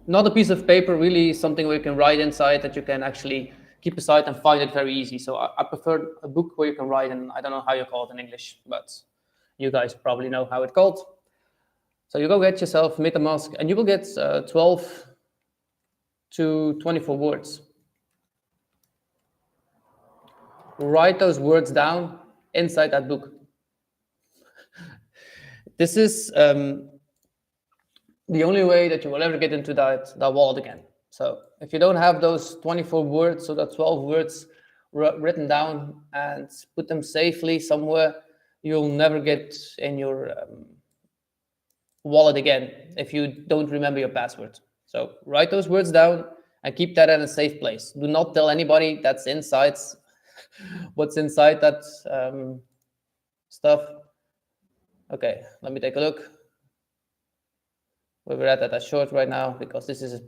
not a piece of paper, really something where you can write inside that you can actually keep aside and find it very easy. So I prefer a book where you can write, and I don't know how you call it in English, but you guys probably know how it's called. So you go get yourself MetaMask, and you will get 12 to 24 words. Write those words down inside that book. This is the only way that you will ever get into that wallet again. So if you don't have those 24 words, so that 12 words written down and put them safely somewhere, you'll never get in your wallet again if you don't remember your password. So write those words down and keep that in a safe place. Do not tell anybody that's inside what's inside that stuff. Okay, let me take a look. We're at that short right now because this is a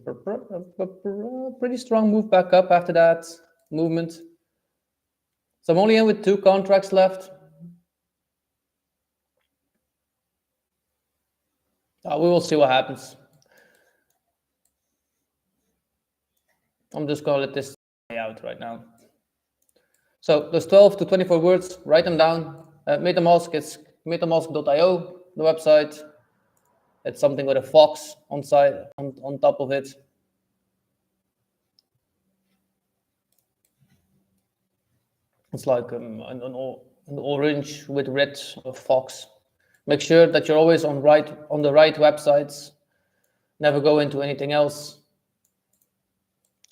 pretty strong move back up after that movement. So I'm only in with 2 contracts left. We will see what happens. I'm just going to let this play out right now. So those 12 to 24 words, write them down. MetaMask, it's metamask.io, the website. It's something with a fox on top of it. It's like an orange with red fox. Make sure that you're always on the right websites. Never go into anything else.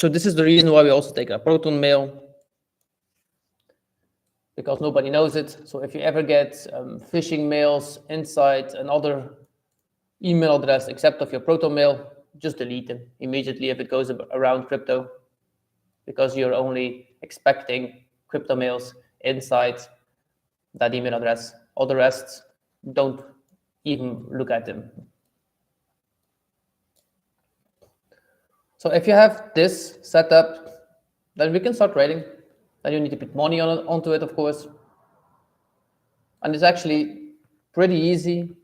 So this is the reason why we also take a Proton mail, because nobody knows it. So if you ever get phishing mails inside another email address except of your Proton mail, just delete them immediately if it goes around crypto, because you're only expecting crypto mails inside that email address. All the rest, don't even look at them. So if you have this set up, then we can start trading. Then you need to put money onto it, of course. And it's actually pretty easy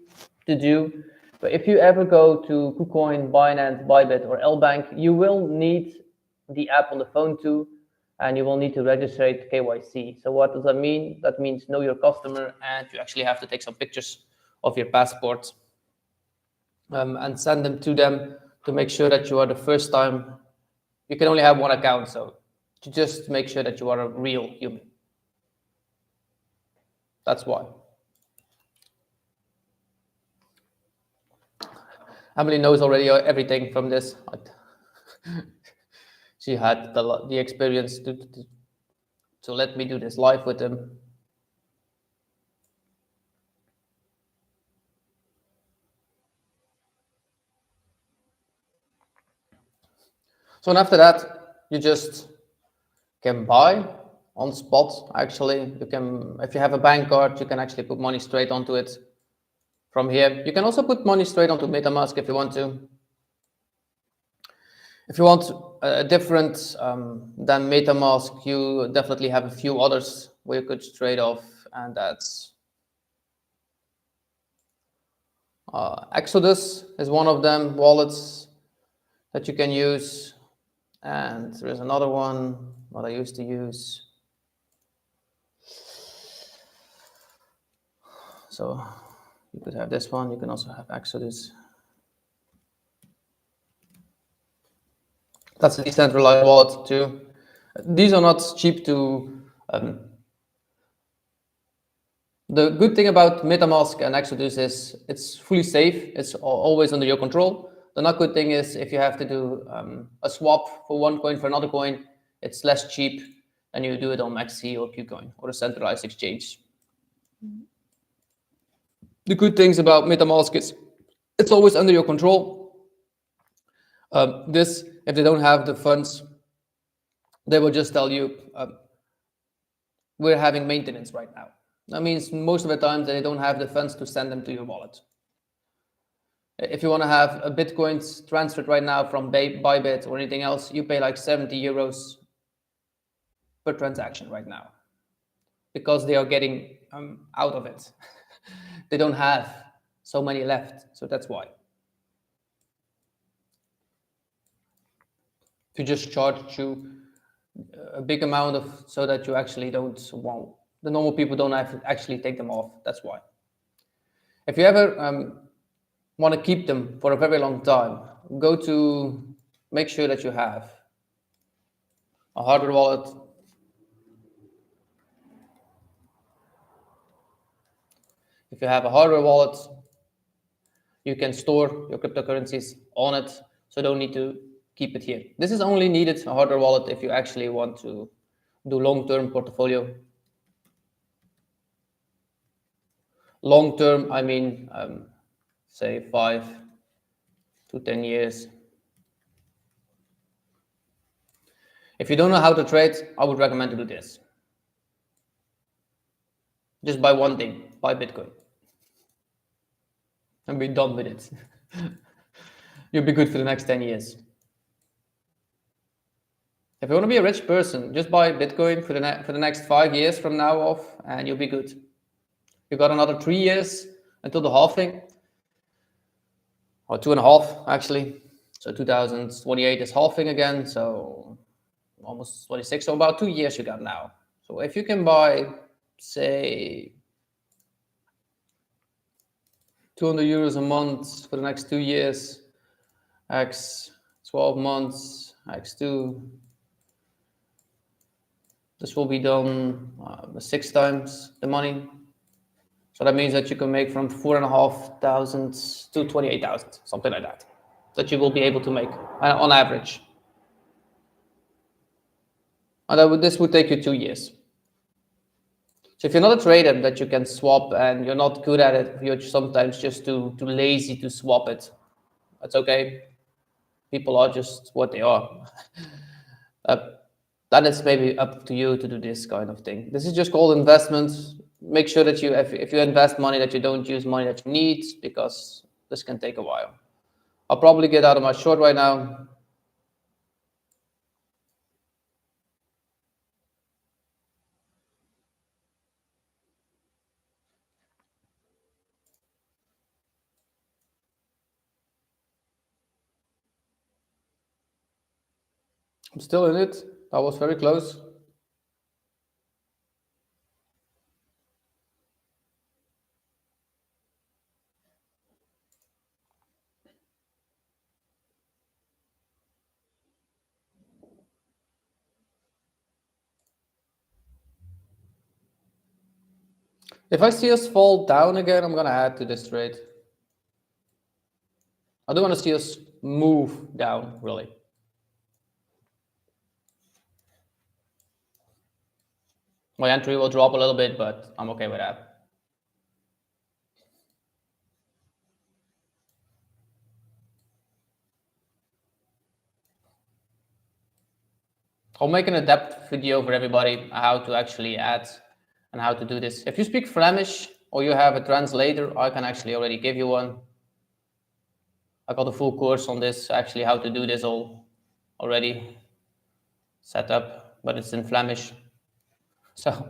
to do. But if you ever go to KuCoin, Binance, Bybit, or LBank, you will need the app on the phone too, and you will need to register KYC. So what does that mean? That means know your customer, and you actually have to take some pictures of your passport and send them to them to make sure that you are the first time. You can only have one account, so to just make sure that you are a real human. That's why. Emily knows already everything from this. She had the experience to let me do this live with them. So and after that, you just can buy on spot. Actually, you can, if you have a bank card, you can actually put money straight onto it from here. You can also put money straight onto MetaMask if you want to. If you want a different than MetaMask, you definitely have a few others where you could trade off, and that's Exodus is one of them, wallets that you can use. And there's another one that I used to use. So you could have this one. You can also have Exodus. That's a decentralized wallet too. These are not cheap to. The good thing about MetaMask and Exodus is it's fully safe. It's always under your control. The not good thing is if you have to do a swap for one coin for another coin, it's less cheap than you do it on Maxi or KuCoin or a centralized exchange. The good things about MetaMask is it's always under your control. If they don't have the funds, they will just tell you, we're having maintenance right now. That means most of the time they don't have the funds to send them to your wallet. If you want to have a Bitcoin transferred right now from Bybit or anything else, you pay like 70 euros per transaction right now because they are getting out of it. They don't have so many left, so that's why. To just charge you a big amount of, so that you actually don't, well, the normal people don't have to actually take them off. That's why. If you ever want to keep them for a very long time, make sure that you have a hardware wallet. If you have a hardware wallet, you can store your cryptocurrencies on it, so don't need to keep it here. This is only needed, a hardware wallet, if you actually want to do long-term portfolio. Long-term, I mean, say 5 to 10 years. If you don't know how to trade, I would recommend to do this. Just buy one thing, buy Bitcoin, and be done with it. You'll be good for the next 10 years. If you want to be a rich person, just buy Bitcoin for the next 5 years from now off, and you'll be good. You got another 3 years until the halving, or 2.5 actually. So 2028 is halving again, so almost 26. So about 2 years you got now. So if you can buy, say, 200 euros a month for the next 2 years, x 12 months, x2, this will be done 6 times the money. So that means that you can make from 4,500 to 28,000, something like that you will be able to make on average. And this would take you 2 years. So if you're not a trader that you can swap and you're not good at it, you're sometimes just too lazy to swap it, that's okay. People are just what they are. That is maybe up to you to do this kind of thing. This is just called investments. Make sure that if you invest money, that you don't use money that you need, because this can take a while. I'll probably get out of my short right now. I'm still in it. That was very close. If I see us fall down again, I'm going to add to this trade. I don't want to see us move down, really. My entry will drop a little bit, but I'm okay with that. I'll make an in-depth video for everybody how to actually add and how to do this. If you speak Flemish or you have a translator, I can actually already give you one. I got a full course on this, actually how to do this all already set up, but it's in Flemish. So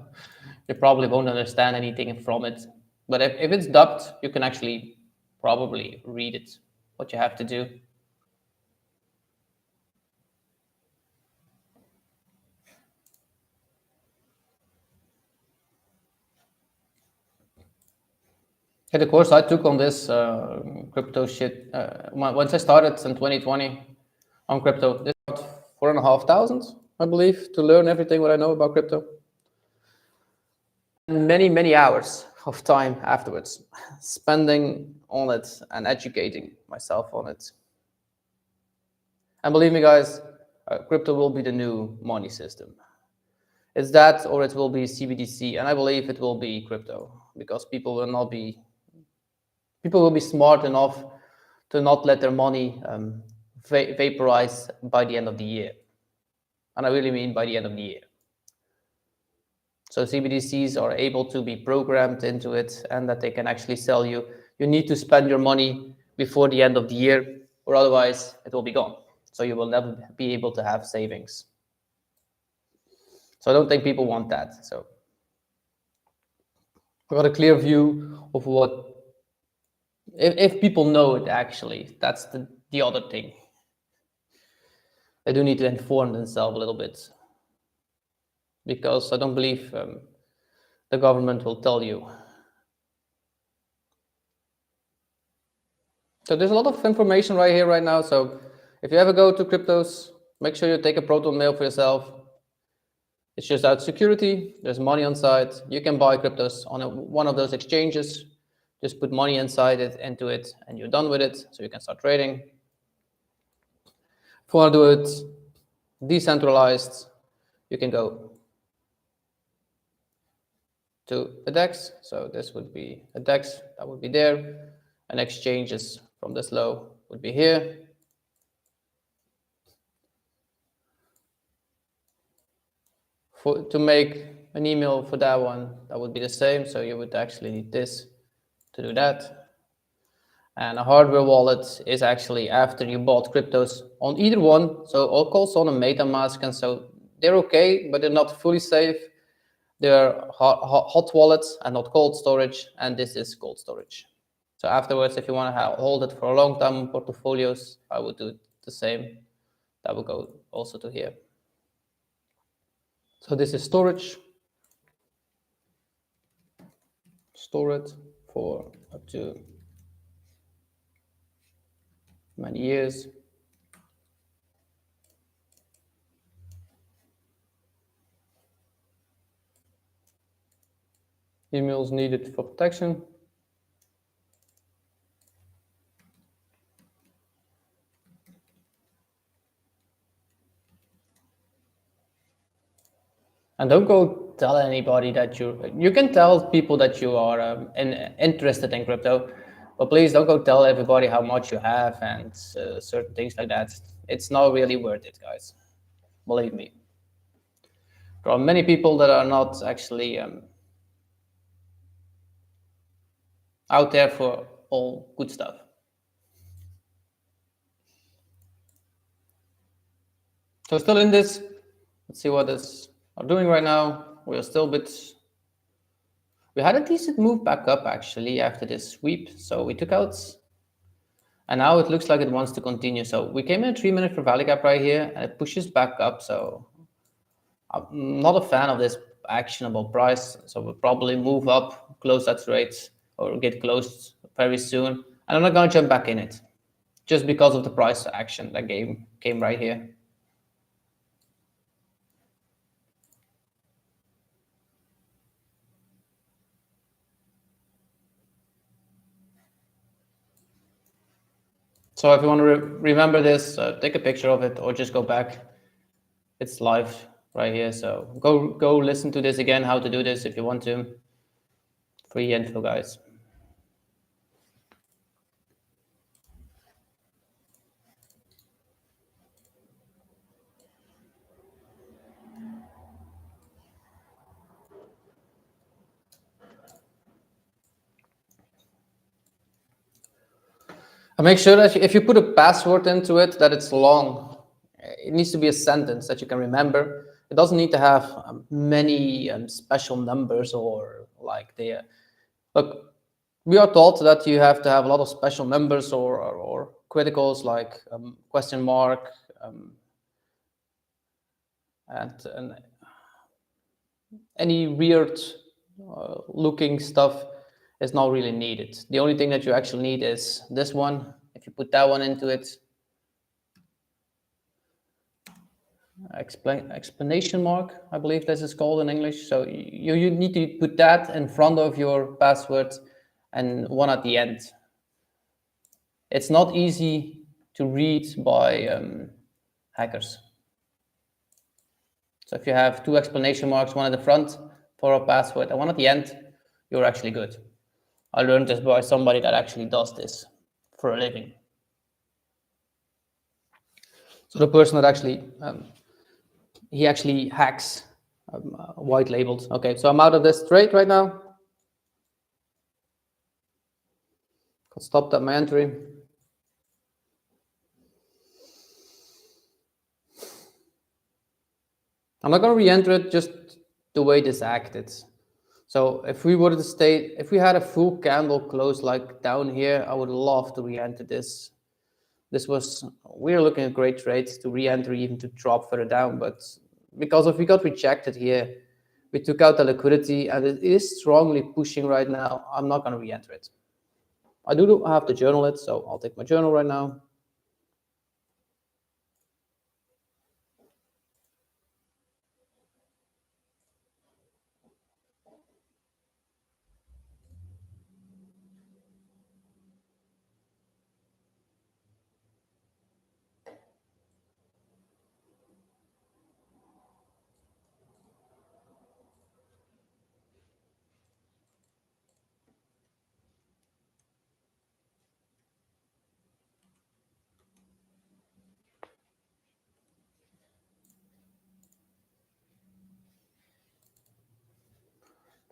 you probably won't understand anything from it. But if it's dubbed, you can actually probably read it, what you have to do. Yeah, the course I took on this crypto shit, once I started in 2020 on crypto, this was 4,500, I believe, to learn everything what I know about crypto. And many hours of time afterwards, spending on it and educating myself on it. And believe me, guys, crypto will be the new money system. It's that, or it will be CBDC, and I believe it will be crypto, because people will be smart enough to not let their money vaporize by the end of the year. And I really mean by the end of the year. So CBDCs are able to be programmed into it, and that they can actually sell you. You need to spend your money before the end of the year, or otherwise it will be gone. So you will never be able to have savings. So I don't think people want that. So I got a clear view of what, if people know it actually, that's the other thing. They do need to inform themselves a little bit, because I don't believe the government will tell you. So there's a lot of information right here, right now. So if you ever go to cryptos, make sure you take a Proton Mail for yourself. It's just out security. There's money on site. You can buy cryptos on one of those exchanges. Just put money inside it, into it, and you're done with it, so you can start trading. If you want to do it decentralized, you can go to a DEX. So this would be a DEX, that would be there. And exchanges from this low would be here. To make an email for that one, that would be the same. So you would actually need this to do that. And a hardware wallet is actually after you bought cryptos on either one. So also on a MetaMask, and so they're okay, but they're not fully safe. They're hot wallets and not cold storage, and this is cold storage. So afterwards, if you want to hold it for a long time in portfolios, I would do the same. That will go also to here. So this is storage. Store it for up to many years. Emails needed for protection. And don't go tell anybody that you can tell people that you are interested in crypto, but please don't go tell everybody how much you have and certain things like that. It's not really worth it, guys. Believe me. There are many people that are not actually out there for all good stuff. So still in this, let's see what is are doing right now. We are still a bit. We had a decent move back up actually after this sweep, so we took out, and now it looks like it wants to continue. So we came in a 3-minute for value gap right here, and it pushes back up. So I'm not a fan of this actionable price, so we'll probably move up, close that trade, or get closed very soon. And I'm not going to jump back in it, just because of the price action that came right here. So if you want to remember this, take a picture of it or just go back. It's live right here, so go listen to this again, how to do this if you want to. Free info, guys. And make sure that if you put a password into it, that it's long. It needs to be a sentence that you can remember. It doesn't need to have many special numbers or like the look. We are taught that you have to have a lot of special numbers or criticals like question mark and any weird looking stuff is not really needed. The only thing that you actually need is this one. If you put that one into it, explanation mark, I believe this is called in English. So you need to put that in front of your password and one at the end. It's not easy to read by hackers. So if you have 2 explanation marks, one at the front for a password and one at the end, you're actually good. I learned this by somebody that actually does this for a living. So the person that actually, he actually hacks white labeled. Okay, so I'm out of this trade right now. Got stopped at my entry. I'm not going to re-enter it, just the way this acted. So if we were to stay, if we had a full candle close like down here, I would love to re-enter this. We're looking at great trades to re-enter, even to drop further down, but because if we got rejected here, we took out the liquidity and it is strongly pushing right now. I'm not going to re-enter it. I do have to journal it, so I'll take my journal right now.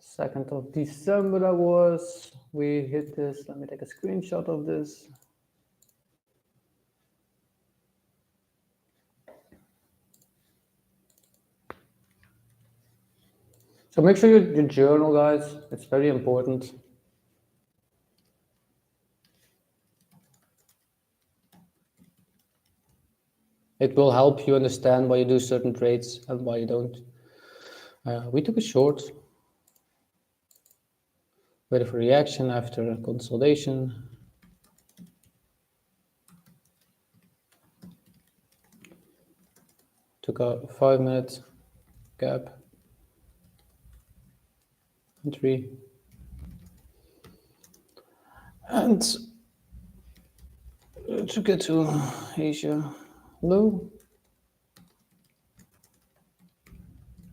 2nd of December that was. We hit this. Let me take a screenshot of this. So make sure you journal, guys. It's very important. It will help you understand why you do certain trades and why you don't. We took a short. Waited for reaction after consolidation. Took a 5-minute gap. Entry. And to get to Asia low.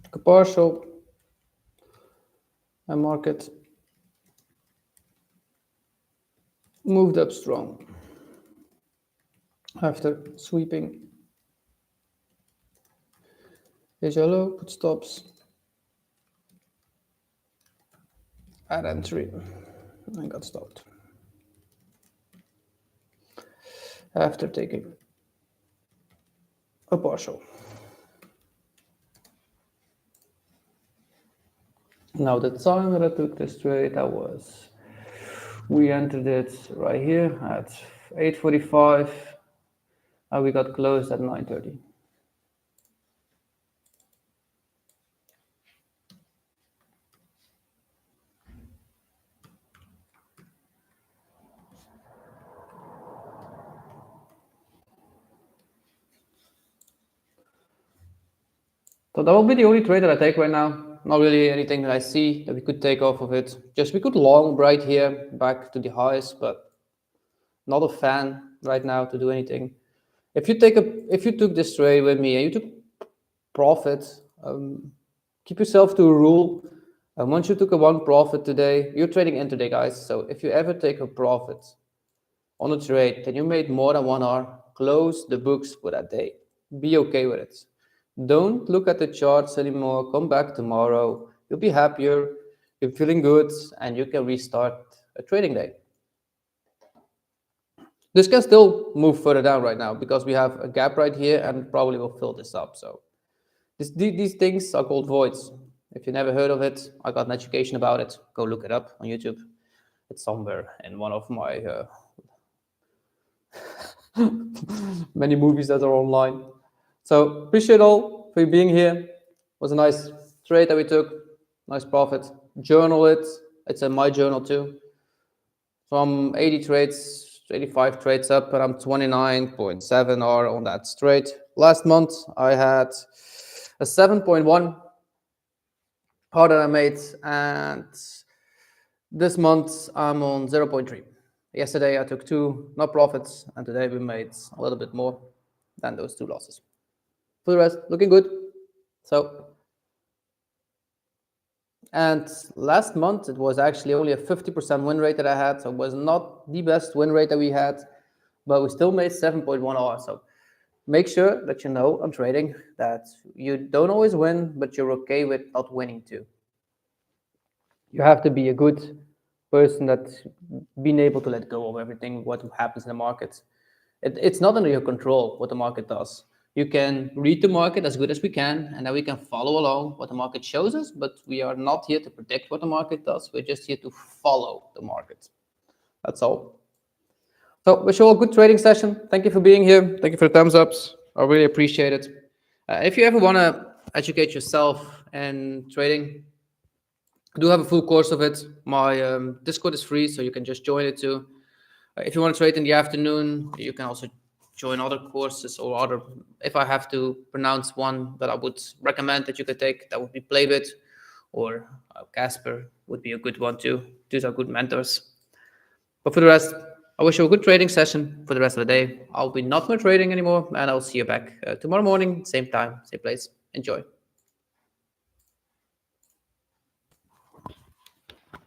Took a partial. And market moved up strong after sweeping Asia low, put stops at entry and got stopped after taking a partial. Now the time that I took this trade, we entered it right here at 8:45 and we got closed at 9:30. So that will be the only trade that I take right now. Not really anything that I see that we could take off of it. Just we could long right here back to the highs, but not a fan right now to do anything. If you took this trade with me and you took profit, keep yourself to a rule. And once you took a one profit today, you're trading intraday, guys. So if you ever take a profit on a trade, then you made more than 1 hour, close the books for that day. Be okay with it. Don't look at the charts anymore. Come back tomorrow. You'll be happier. You're feeling good, and you can restart a trading day. This can still move further down right now because we have a gap right here and probably will fill this up. So these things are called voids. If you never heard of it, I got an education about it. Go look it up on YouTube. It's somewhere in one of my many movies that are online. So appreciate all for you being here. It was a nice trade that we took. Nice profit. Journal it. It's in my journal too. From 80 trades, 85 trades up, and I'm 29.7 R on that trade. Last month, I had a 7.1 R that I made, and this month, I'm on 0.3. Yesterday, I took 2 not profits, and today we made a little bit more than those 2 losses. For the rest, looking good. So, and last month, it was actually only a 50% win rate that I had. So it was not the best win rate that we had, but we still made 7.1 R. So make sure that you know on trading that you don't always win, but you're okay with not winning too. You have to be a good person that's been able to let go of everything, what happens in the market. It's not under your control what the market does. You can read the market as good as we can, and then we can follow along what the market shows us, but we are not here to predict what the market does. We're just here to follow the market. That's all. So wish you all a good trading session. Thank you for being here. Thank you for the thumbs ups. I really appreciate it. If you ever want to educate yourself in trading, I do have a full course of it. My Discord is free, so you can just join it too. If you want to trade in the afternoon, you can also join other courses or other. If I have to pronounce one that I would recommend that you could take, that would be Playbit, or Casper would be a good one too. These are good mentors. But for the rest, I wish you a good trading session for the rest of the day. I'll be not more trading anymore, and I'll see you back tomorrow morning, same time, same place. Enjoy.